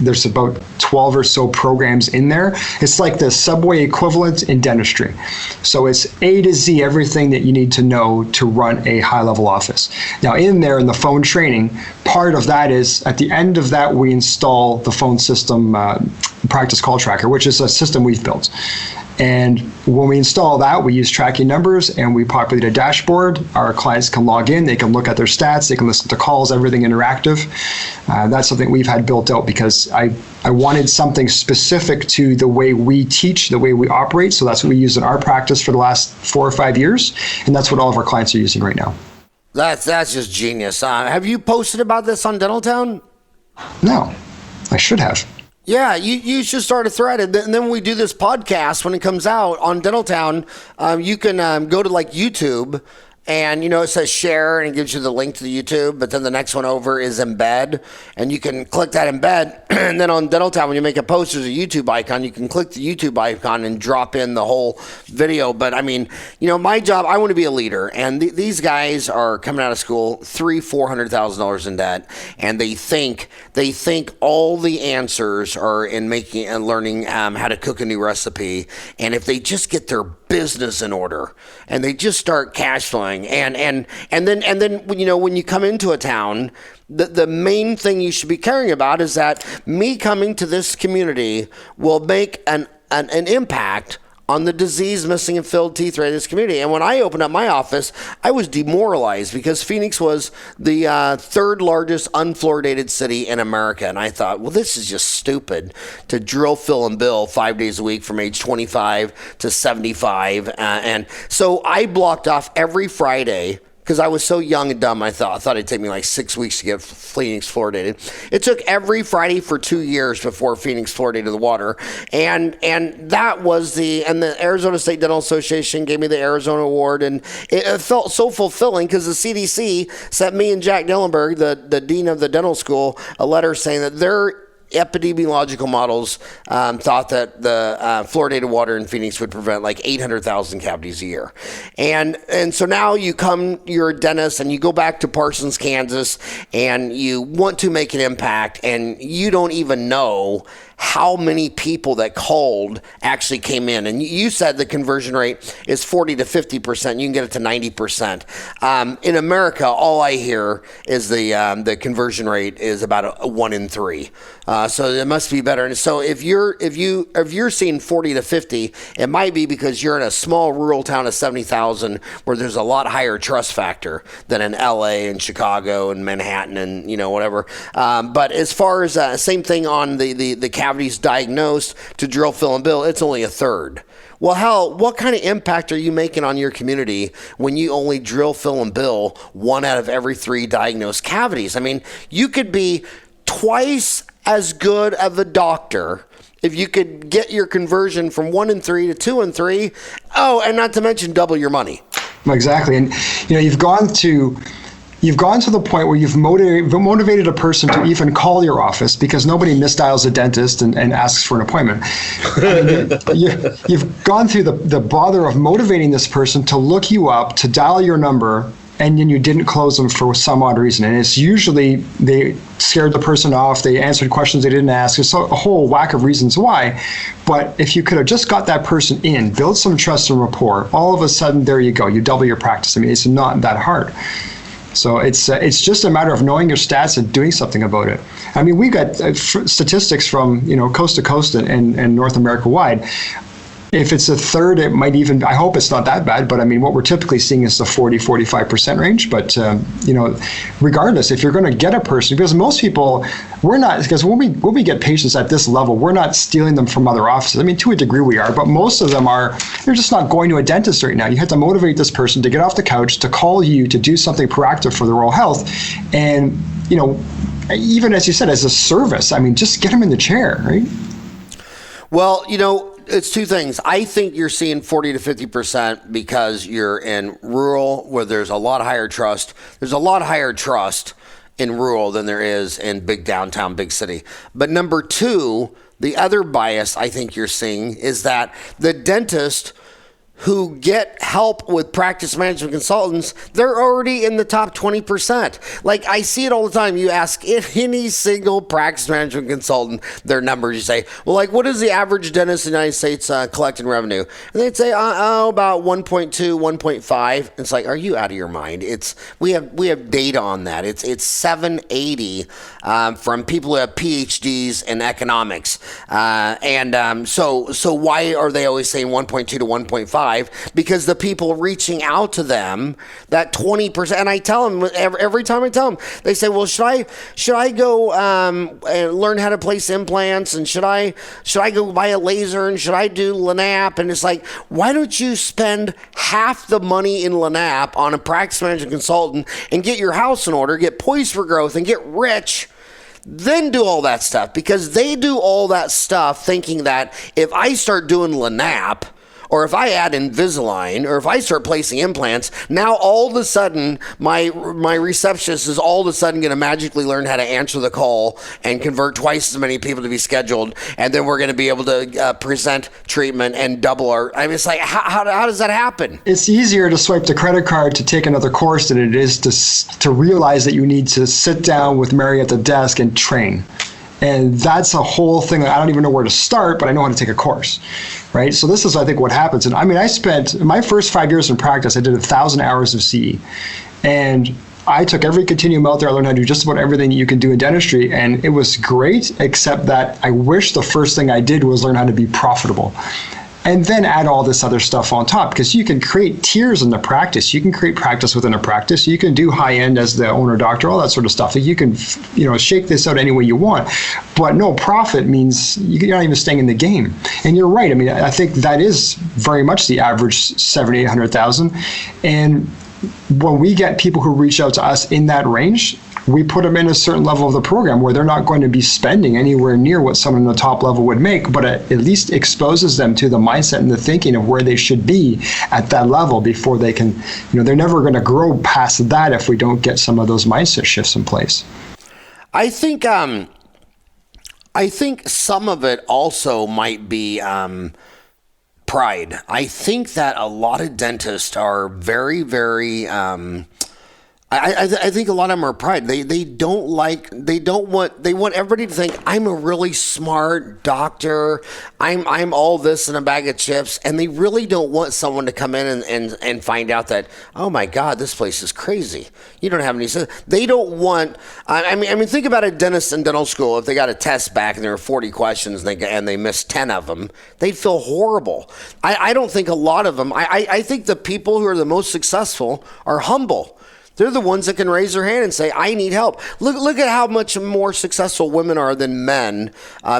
there's about 12 or so programs in there. It's like the Subway equivalent in dentistry. So it's A to Z, everything that you need to know to run a high-level office. Now in there, in the phone training, part of that is, at the end of that, we install the phone system practice call tracker, which is a system we've built. And when we install that, we use tracking numbers and we populate a dashboard. Our clients can log in, they can look at their stats, they can listen to calls, everything interactive. That's something we've had built out because I wanted something specific to the way we teach, the way we operate. So that's what we use in our practice for the last 4 or 5 years. And that's what all of our clients are using right now. That's just genius. Have you posted about this on Dentaltown? No, I should have. Yeah, you should start a thread. And then when we do this podcast, when it comes out on Dentaltown, you can go to like YouTube, and, you know, it says share and it gives you the link to the YouTube, but then the next one over is embed, and you can click that embed. And then on Dentaltown, when you make a post, there's a YouTube icon. You can click the YouTube icon and drop in the whole video. But I mean, you know, my job, I want to be a leader, and these guys are coming out of school $400,000 in debt, and they think all the answers are in making and learning how to cook a new recipe. And if they just get their business in order and they just start cash flowing, and then you know, when you come into a town, the main thing you should be caring about is that me coming to this community will make an impact on the diseased, missing, and filled teeth rate in this community. And when I opened up my office, I was demoralized because Phoenix was the third largest unfluoridated city in America. And I thought, well, this is just stupid to drill, fill, and bill 5 days a week from age 25 to 75. And so I blocked off every Friday, because I was so young and dumb, I thought it'd take me like 6 weeks to get Phoenix fluoridated. It took every Friday for 2 years before Phoenix fluoridated the water. And that was the Arizona State Dental Association gave me the Arizona Award. And it felt so fulfilling because the CDC sent me and Jack Dillenberg, the dean of the dental school, a letter saying that their epidemiological models thought that the fluoridated water in Phoenix would prevent like 800,000 cavities a year. And so now you're a dentist and you go back to Parsons, Kansas, and you want to make an impact, and you don't even know how many people that called actually came in. And you said the conversion rate is 40 to 50%. You can get it to 90%. In America, all I hear is the conversion rate is about a 1 in 3. So it must be better. And so if you're seeing 40 to 50, it might be because you're in a small rural town of 70,000 where there's a lot higher trust factor than in LA and Chicago and Manhattan and whatever. But as far as same thing on the cavities diagnosed to drill, fill, and bill, it's only a third. Well, Hal, what kind of impact are you making on your community when you only drill, fill, and bill 1 out of every 3 diagnosed cavities? I mean, you could be twice as good of a doctor if you could get your conversion from 1 in 3 to 2 in 3. Oh, and not to mention double your money. Exactly. And you've gone to the point where you've motivated a person to even call your office because nobody misdials a dentist and asks for an appointment. You've gone through the bother of motivating this person to look you up, to dial your number, and then you didn't close them for some odd reason. And it's usually they scared the person off, they answered questions they didn't ask. There's a whole whack of reasons why. But if you could have just got that person in, build some trust and rapport, all of a sudden, there you go. You double your practice. I mean, it's not that hard. So it's just a matter of knowing your stats and doing something about it. I mean, we got statistics from coast to coast and North America wide. If it's a third, it might even, I hope it's not that bad, but I mean, what we're typically seeing is the 40-45% range. But, regardless, if you're going to get a person, because most people, we're not, because when we get patients at this level, we're not stealing them from other offices. I mean, to a degree we are, but most of them they're just not going to a dentist right now. You have to motivate this person to get off the couch, to call you, to do something proactive for their oral health. And, even as you said, as a service, I mean, just get them in the chair, right? Well, it's two things. I think you're seeing 40 to 50% because you're in rural where there's a lot higher trust. There's a lot higher trust in rural than there is in big downtown, big city. But number 2, the other bias I think you're seeing is that the dentist who get help with practice management consultants, they're already in the top 20%. Like, I see it all the time. You ask any single practice management consultant their numbers. You say, well, like, what is the average dentist in the United States collect in revenue? And they'd say, about 1.2, 1.5. It's like, are you out of your mind? We have data on that. It's 780 from people who have PhDs in economics. So why are they always saying 1.2 to 1.5? Because the people reaching out to them, that 20%, and I tell them every time I tell them, they say, well, should I go and learn how to place implants, and should I go buy a laser, and should I do Lanap? And it's like, why don't you spend half the money in Lanap on a practice management consultant and get your house in order, get poised for growth, and get rich? Then do all that stuff, because they do all that stuff thinking that if I start doing Lanap, or if I add Invisalign, or if I start placing implants, now all of a sudden my receptionist is all of a sudden going to magically learn how to answer the call and convert twice as many people to be scheduled, and then we're going to be able to present treatment and double our. I mean, it's like, how does that happen? It's easier to swipe the credit card to take another course than it is to realize that you need to sit down with Mary at the desk and train. And that's a whole thing. I don't even know where to start, but I know how to take a course, right? So this is, I think, what happens. And I mean, I spent my first 5 years in practice, I did 1,000 hours of CE. And I took every continuum out there. I learned how to do just about everything you can do in dentistry. And it was great, except that I wish the first thing I did was learn how to be profitable. and then add all this other stuff on top, because you can create tiers in the practice. You can create practice within a practice. You can do high end as the owner doctor, all that sort of stuff. You can, shake this out any way you want, but no profit means you're not even staying in the game. And you're right. I mean, I think that is very much the average 70, 800,000. And when we get people who reach out to us in that range, we put them in a certain level of the program where they're not going to be spending anywhere near what someone in the top level would make, but it at least exposes them to the mindset and the thinking of where they should be at that level before they can, they're never going to grow past that if we don't get some of those mindset shifts in place. I think some of it also might be pride. I think that a lot of dentists are very, very, I think a lot of them are pride. They want everybody to think I'm a really smart doctor. I'm all this in a bag of chips, and they really don't want someone to come in and find out that, oh my God, this place is crazy. You don't have any sense. They don't want. I mean, think about a dentist in dental school. If they got a test back and there were 40 questions and they missed 10 of them, they'd feel horrible. I don't think a lot of them. I think the people who are the most successful are humble. They're the ones that can raise their hand and say, I need help. Look at how much more successful women are than men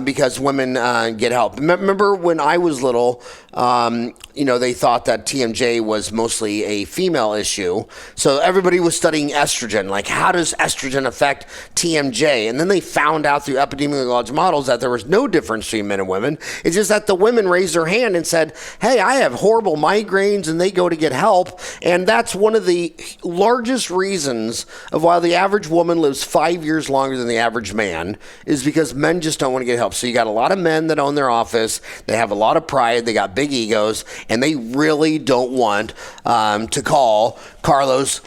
because women get help. Remember when I was little, they thought that TMJ was mostly a female issue. So everybody was studying estrogen. Like, how does estrogen affect TMJ? And then they found out through epidemiological models that there was no difference between men and women. It's just that the women raised their hand and said, hey, I have horrible migraines, and they go to get help. And that's one of the largest reasons of why the average woman lives 5 years longer than the average man is because men just don't want to get help. So you got a lot of men that own their office. They have a lot of pride. They got big egos, and they really don't want to call Carlos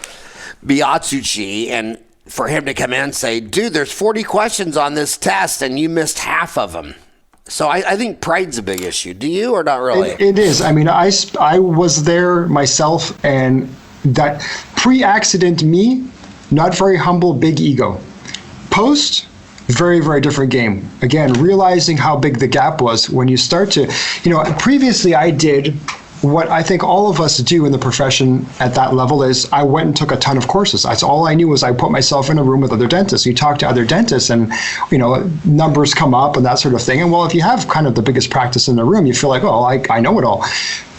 Biasucci and for him to come in and say, dude, there's 40 questions on this test and you missed half of them. So I think pride's a big issue. Do you, or not really? It is. I mean, I was there myself, and that pre-accident me, not very humble, big ego. Post, very, very different game. Again, realizing how big the gap was when you start to, previously I did what I think all of us do in the profession at that level is I went and took a ton of courses. That's all I knew was I put myself in a room with other dentists. You talk to other dentists and, numbers come up and that sort of thing. And well, if you have kind of the biggest practice in the room, you feel like, oh, I know it all.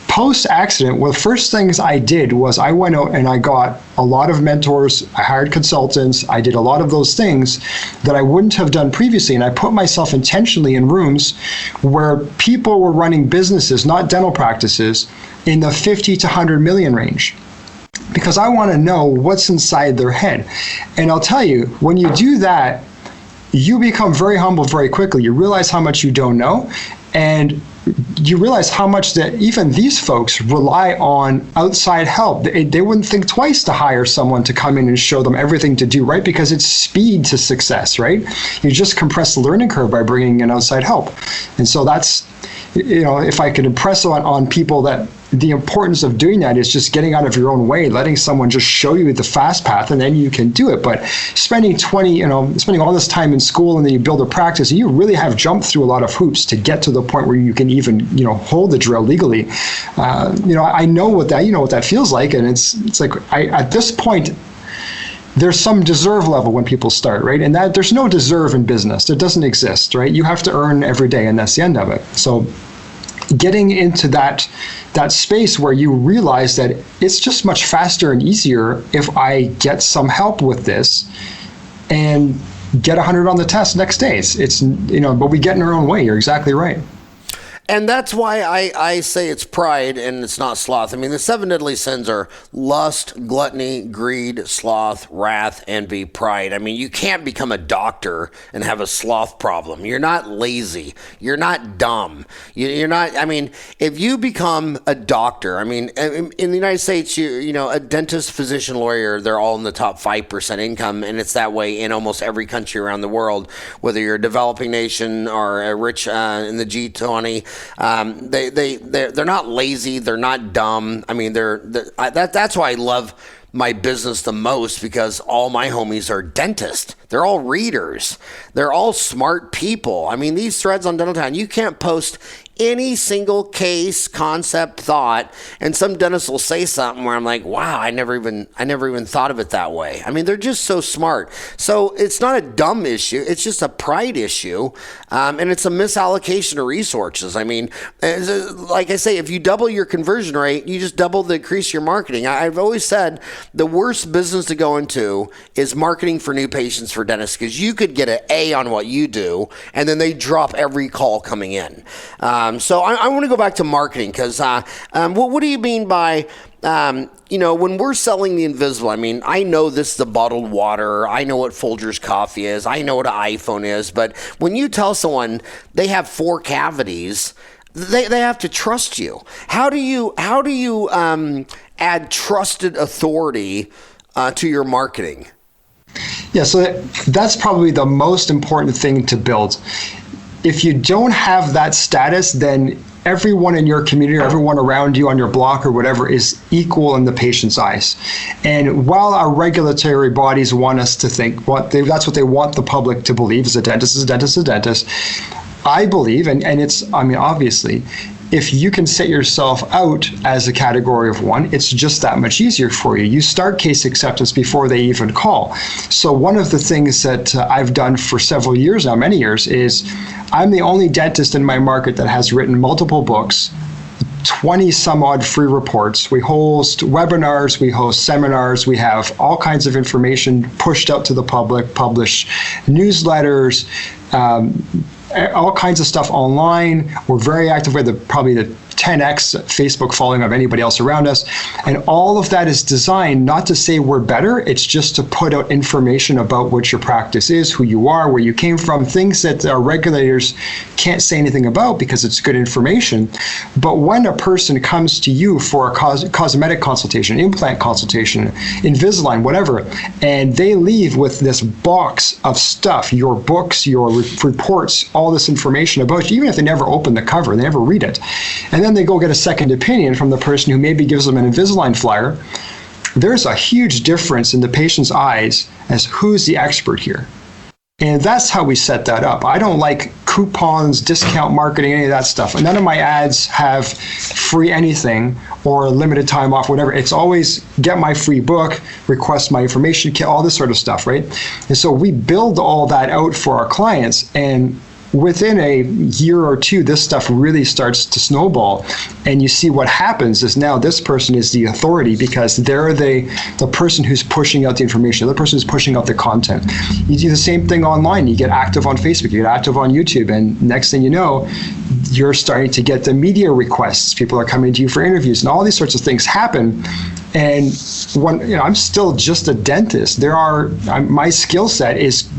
Post-accident, one of the first things I did was I went out and I got a lot of mentors. I hired consultants. I did a lot of those things that I wouldn't have done previously. And I put myself intentionally in rooms where people were running businesses, not dental practices, in the 50 to 100 million range. Because I want to know what's inside their head. And I'll tell you, when you do that, you become very humble very quickly. You realize how much you don't know. And you realize how much that even these folks rely on outside help. They wouldn't think twice to hire someone to come in and show them everything to do, right? Because it's speed to success, right? You just compress the learning curve by bringing in outside help. And so that's, if I could impress on people that the importance of doing that is just getting out of your own way, letting someone just show you the fast path, and then you can do it. But spending all this time in school and then you build a practice, and you really have jumped through a lot of hoops to get to the point where you can even, hold the drill legally. I know what that feels like, and it's like at this point, there's some deserve level when people start, right? And that there's no deserve in business. It doesn't exist, right? You have to earn every day, and that's the end of it. So getting into that space where you realize that it's just much faster and easier if I get some help with this and get 100 on the test next day. It's but we get in our own way. You're exactly right. And that's why I say it's pride and it's not sloth. I mean, the 7 deadly sins are lust, gluttony, greed, sloth, wrath, envy, pride. I mean, you can't become a doctor and have a sloth problem. You're not lazy. You're not dumb. You're not, if you become a doctor, in the United States, a dentist, physician, lawyer, they're all in the top 5% income. And it's that way in almost every country around the world, whether you're a developing nation or a rich in the G20. They're not lazy. They're not dumb. That's why I love my business the most, because all my homies are dentists. They're all readers. They're all smart people. I mean, these threads on Dental Town, you can't post any single case, concept, thought, and some dentist will say something where I'm like, wow, I never even thought of it that way. I mean, they're just so smart. So it's not a dumb issue. It's just a pride issue. And it's a misallocation of resources. I mean, like I say, if you double your conversion rate, you just double the increase your marketing. I've always said the worst business to go into is marketing for new patients for dentists, because you could get an A on what you do, and then they drop every call coming in. So I want to go back to marketing, because what do you mean by, when we're selling the invisible? I mean, I know this is the bottled water. I know what Folgers coffee is. I know what an iPhone is. But when you tell someone they have 4 cavities, they have to trust you. How do you add trusted authority to your marketing? Yeah, so that's probably the most important thing to build. If you don't have that status, then everyone in your community, or everyone around you on your block or whatever, is equal in the patient's eyes. And while our regulatory bodies want us to think that's what they want the public to believe, is a dentist is a dentist is a dentist, I believe, and it's, I mean, obviously, if you can set yourself out as a category of 1, it's just that much easier for you. You start case acceptance before they even call. So one of the things that I've done for several years now, many years, is I'm the only dentist in my market that has written multiple books, 20 some odd free reports. We host webinars, we host seminars, we have all kinds of information pushed out to the public, publish newsletters, all kinds of stuff online. We're very active. We're probably the 10x Facebook following of anybody else around us. And all of that is designed not to say we're better, it's just to put out information about what your practice is, who you are, where you came from, things that our regulators can't say anything about because it's good information. But when a person comes to you for a cosmetic consultation, implant consultation, Invisalign, whatever, and they leave with this box of stuff, your books, your reports, all this information about you, even if they never open the cover, they never read it, and then they go get a second opinion from the person who maybe gives them an Invisalign flyer, there's a huge difference in the patient's eyes as who's the expert here. And that's how we set that up. I don't like coupons, discount marketing, any of that stuff. And none of my ads have free anything or limited time off, whatever. It's always get my free book, request my information kit, all this sort of stuff, right? And so we build all that out for our clients, and within a year or two, this stuff really starts to snowball, and you see what happens is now this person is the authority because they're the person who's pushing out the information, the person who's pushing out the content. You do the same thing online. You get active on Facebook, you get active on YouTube, and next thing you know, you're starting to get the media requests. People are coming to you for interviews, and all these sorts of things happen. And I'm still just a dentist. My skill set is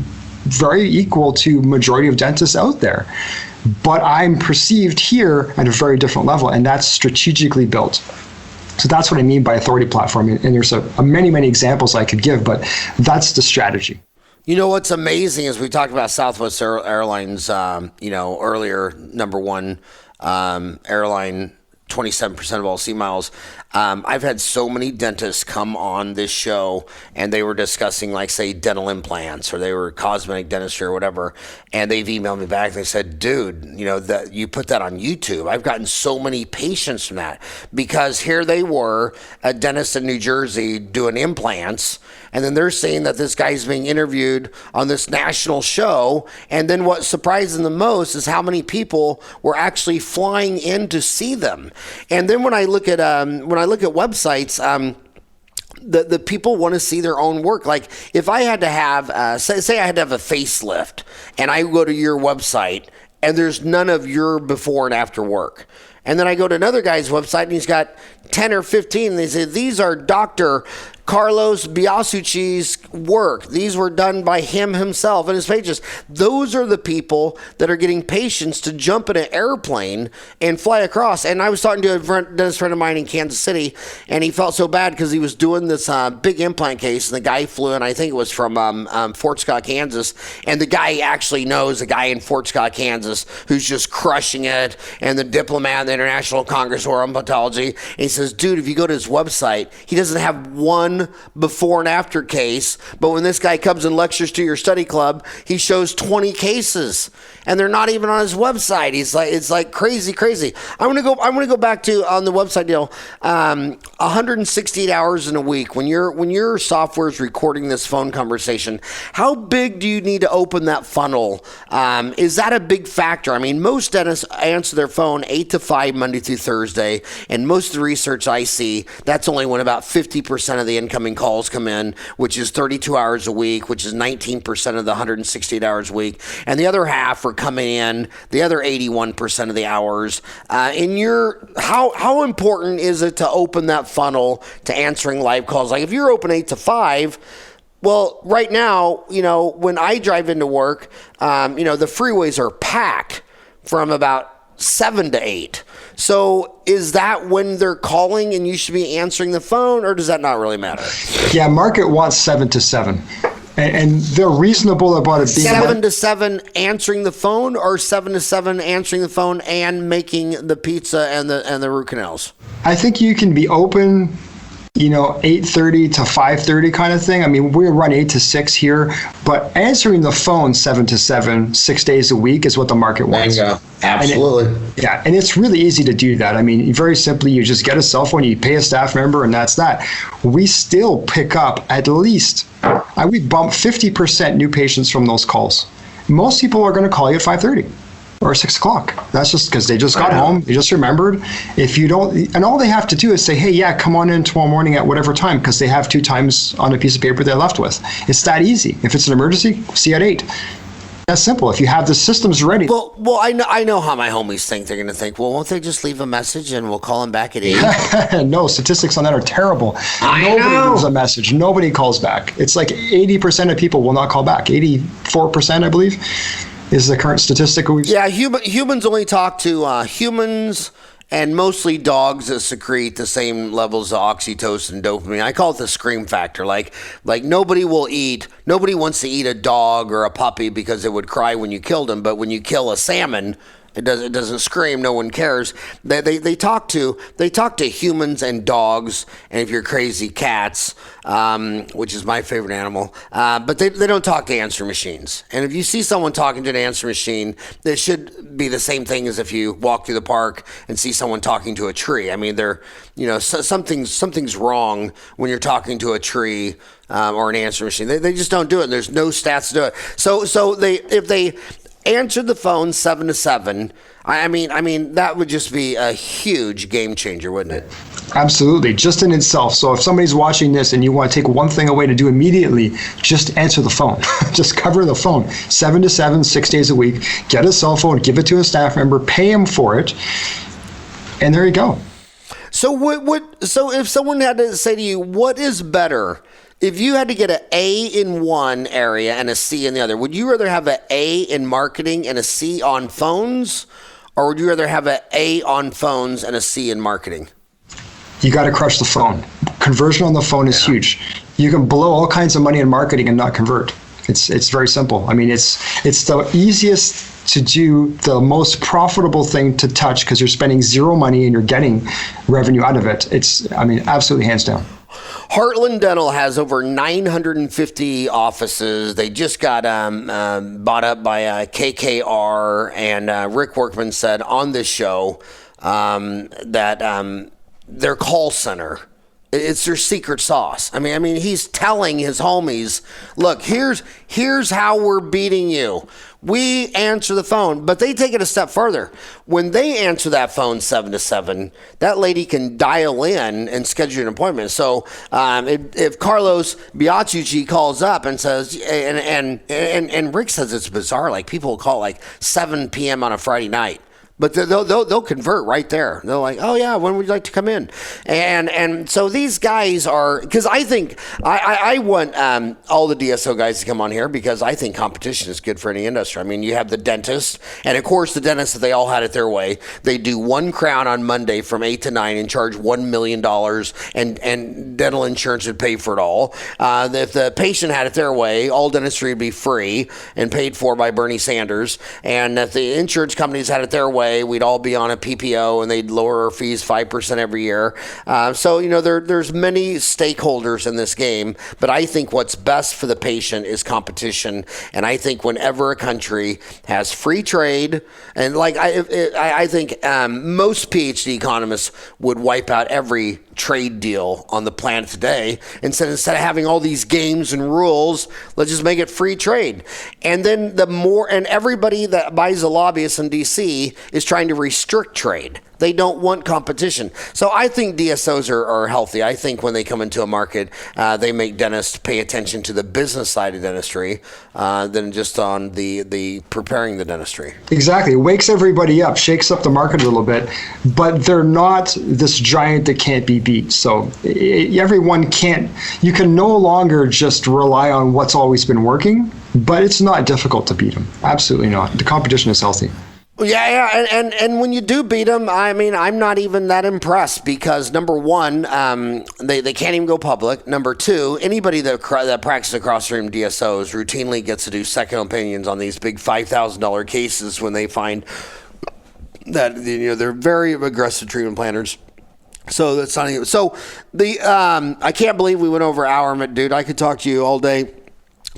very equal to majority of dentists out there, but I'm perceived here at a very different level, and that's strategically built. So that's what I mean by authority platform, and there's many examples I could give, but that's the strategy. You know what's amazing is we talked about Southwest Airlines, earlier, number 1 airline, 27% of all sea miles. I've had so many dentists come on this show, and they were discussing, like, say, dental implants, or they were cosmetic dentistry or whatever, and they've emailed me back. They said, dude, that you put that on YouTube. I've gotten so many patients from that, because here they were, a dentist in New Jersey doing implants, and then they're saying that this guy's being interviewed on this national show, and then what surprised them the most is how many people were actually flying in to see them. And then when I look at websites, the people want to see their own work. Like, if I had to have, say I had to have a facelift, and I go to your website, and there's none of your before and after work. And then I go to another guy's website, and he's got 10 or 15, and they say, these are Dr. Carlo Biasucci's work. These were done by him himself and his pages. Those are the people that are getting patients to jump in an airplane and fly across. And I was talking to a dentist friend of mine in Kansas City, and he felt so bad because he was doing this big implant case, and the guy flew in, I think it was from Fort Scott, Kansas, and the guy actually knows a guy in Fort Scott, Kansas, who's just crushing it, and the diplomat in the International Congress of Odontology. And he says, dude, if you go to his website, he doesn't have one phone before and after case, but when this guy comes and lectures to your study club, he shows 20 cases, and they're not even on his website. It's like crazy. I want to go back to on the website deal. 168 hours in a week. When your software is recording this phone conversation, how big do you need to open that funnel? Is that a big factor? I mean, most dentists answer their phone 8 to 5 Monday through Thursday, and most of the research I see, that's only when about 50% of the incoming calls come in, which is 32 hours a week, which is 19% of the 168 hours a week, and the other half are coming in, the other 81% of the hours. How important is it to open that funnel to answering live calls? Like if you're open 8 to 5, well, right now, when I drive into work, the freeways are packed from about 7 to 8. So is that when they're calling and you should be answering the phone, or does that not really matter? Yeah, market wants 7 to 7. And they're reasonable about it being 7 to 7 answering the phone, or 7 to 7 answering the phone and making the pizza and the root canals? I think you can be open 8:30 to 5:30 kind of thing. I mean, we run 8 to 6 here, but answering the phone 7 to 7, 6 days a week is what the market wants. Bingo. Absolutely. And it's really easy to do that. I mean, very simply, you just get a cell phone, you pay a staff member, and that's that. We still pick up at least, we bump 50% new patients from those calls. Most people are going to call you at 5:30. Or 6 o'clock. That's just because they just got home. They just remembered. If you don't, and all they have to do is say, hey, yeah, come on in tomorrow morning at whatever time, because they have 2 times on a piece of paper they're left with. It's that easy. If it's an emergency, see you at 8. That's simple. If you have the systems ready. Well, I know how my homies think. They're going to think, well, won't they just leave a message and we'll call them back at 8? No, statistics on that are terrible. Nobody leaves a message. Nobody calls back. It's like 80% of people will not call back. 84%, I believe, is the current statistic. Yeah, humans only talk to humans and mostly dogs that secrete the same levels of oxytocin and dopamine. I call it the scream factor. Like nobody wants to eat a dog or a puppy because it would cry when you killed him, but when you kill a salmon, it doesn't scream. No one cares. They talk to humans and dogs, and if you're crazy, cats, which is my favorite animal. But they don't talk to answer machines. And if you see someone talking to an answer machine, it should be the same thing as if you walk through the park and see someone talking to a tree. I mean, something's wrong when you're talking to a tree or an answer machine. They just don't do it. There's no stats to do it. So if they answered the phone 7 to 7, I mean that would just be a huge game changer, wouldn't it? Absolutely, just in itself. So if somebody's watching this and you want to take one thing away to do immediately, just answer the phone. Just cover the phone. 7 to 7, 6 days a week. Get a cell phone, give it to a staff member, pay him for it, and there you go. So So if someone had to say to you, what is better? If you had to get an A in one area and a C in the other, would you rather have an A in marketing and a C on phones? Or would you rather have an A on phones and a C in marketing? You got to crush the phone. Conversion on the phone is huge. You can blow all kinds of money in marketing and not convert. It's very simple. I mean, it's the easiest to do, the most profitable thing to touch, because you're spending zero money and you're getting revenue out of it. Absolutely hands down. Heartland Dental has over 950 offices. They just got bought up by KKR, and Rick Workman said on this show that their call center, it's their secret sauce. I mean, he's telling his homies, look, here's how we're beating you. We answer the phone, but they take it a step further. When they answer that phone 7 to 7, that lady can dial in and schedule an appointment. So if Carlos Biasucci calls up and says, and Rick says it's bizarre, like people will call like 7 p.m. on a Friday night. But they'll convert right there. They're like, oh yeah, when would you like to come in? And so these guys are, because I think I want all the DSO guys to come on here, because I think competition is good for any industry. I mean, you have the dentist, and of course the dentists, that they all had it their way. They do one crown on Monday from 8 to 9 and charge $1 million, and dental insurance would pay for it all. If the patient had it their way, all dentistry would be free and paid for by Bernie Sanders. And if the insurance companies had it their way, away, we'd all be on a PPO and they'd lower our fees 5% every year. So, there's many stakeholders in this game, but I think what's best for the patient is competition. And I think whenever a country has free trade, and I think most PhD economists would wipe out every trade deal on the planet today. Instead of having all these games and rules, let's just make it free trade. And then everybody that buys a lobbyist in DC is trying to restrict trade. They don't want competition. So I think DSOs are healthy. I think when they come into a market, they make dentists pay attention to the business side of dentistry than just on the preparing the dentistry. Exactly. It wakes everybody up, shakes up the market a little bit, but they're not this giant that can't be beat. So everyone you can no longer just rely on what's always been working, but it's not difficult to beat them. Absolutely not. The competition is healthy. Yeah, and when you do beat them, I mean, I'm not even that impressed because number one, they can't even go public. Number two, anybody that practices across from DSOs routinely gets to do second opinions on these big $5,000 cases when they find that they're very aggressive treatment planners. So that's not even. So I can't believe we went over an hour, dude. I could talk to you all day.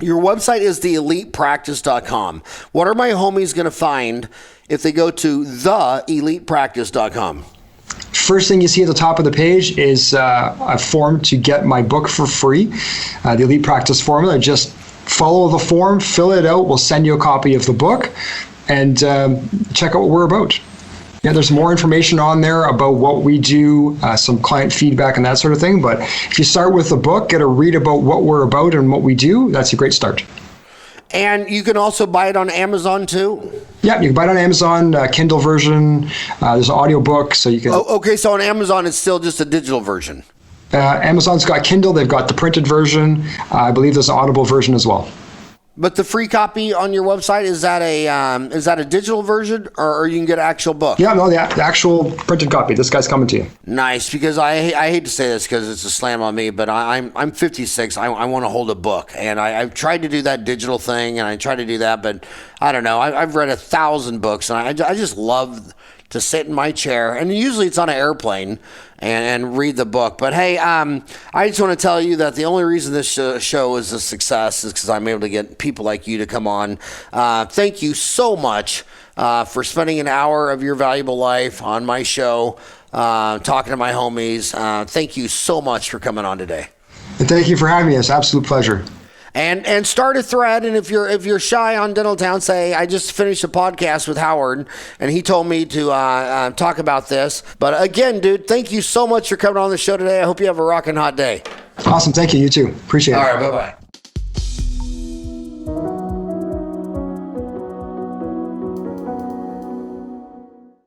Your website is theelitepractice.com. What are my homies going to find if they go to theelitepractice.com? First thing you see at the top of the page is a form to get my book for free, the Elite Practice Formula. Just follow the form, fill it out. We'll send you a copy of the book, and check out what we're about. Yeah, there's more information on there about what we do, some client feedback and that sort of thing. But if you start with the book, get a read about what we're about and what we do, that's a great start. And you can also buy it on Amazon too? Yeah, you can buy it on Amazon, Kindle version. There's an audio book, so you can... Oh, okay, so on Amazon, it's still just a digital version? Amazon's got Kindle. They've got the printed version. I believe there's an audible version as well. But the free copy on your website, is that a digital version, or you can get an actual book? Yeah, no, the actual printed copy. This guy's coming to you. Nice, because I hate to say this because it's a slam on me, but I'm 56. I want to hold a book, and I've tried to do that digital thing, and I try to do that, but I don't know. I've read 1,000 books, and I just love to sit in my chair, and usually it's on an airplane, and read the book. But hey, I just want to tell you that the only reason this show is a success is because I'm able to get people like you to come on. Thank you so much for spending an hour of your valuable life on my show, talking to my homies. Thank you so much for coming on today. And thank you for having us. Absolute pleasure. And start a thread, and if you're shy on Dental Town, say, I just finished a podcast with Howard, and he told me to talk about this. But again, dude, thank you so much for coming on the show today. I hope you have a rockin' hot day. Awesome. Thank you. You too. Appreciate it. All right. Bye-bye.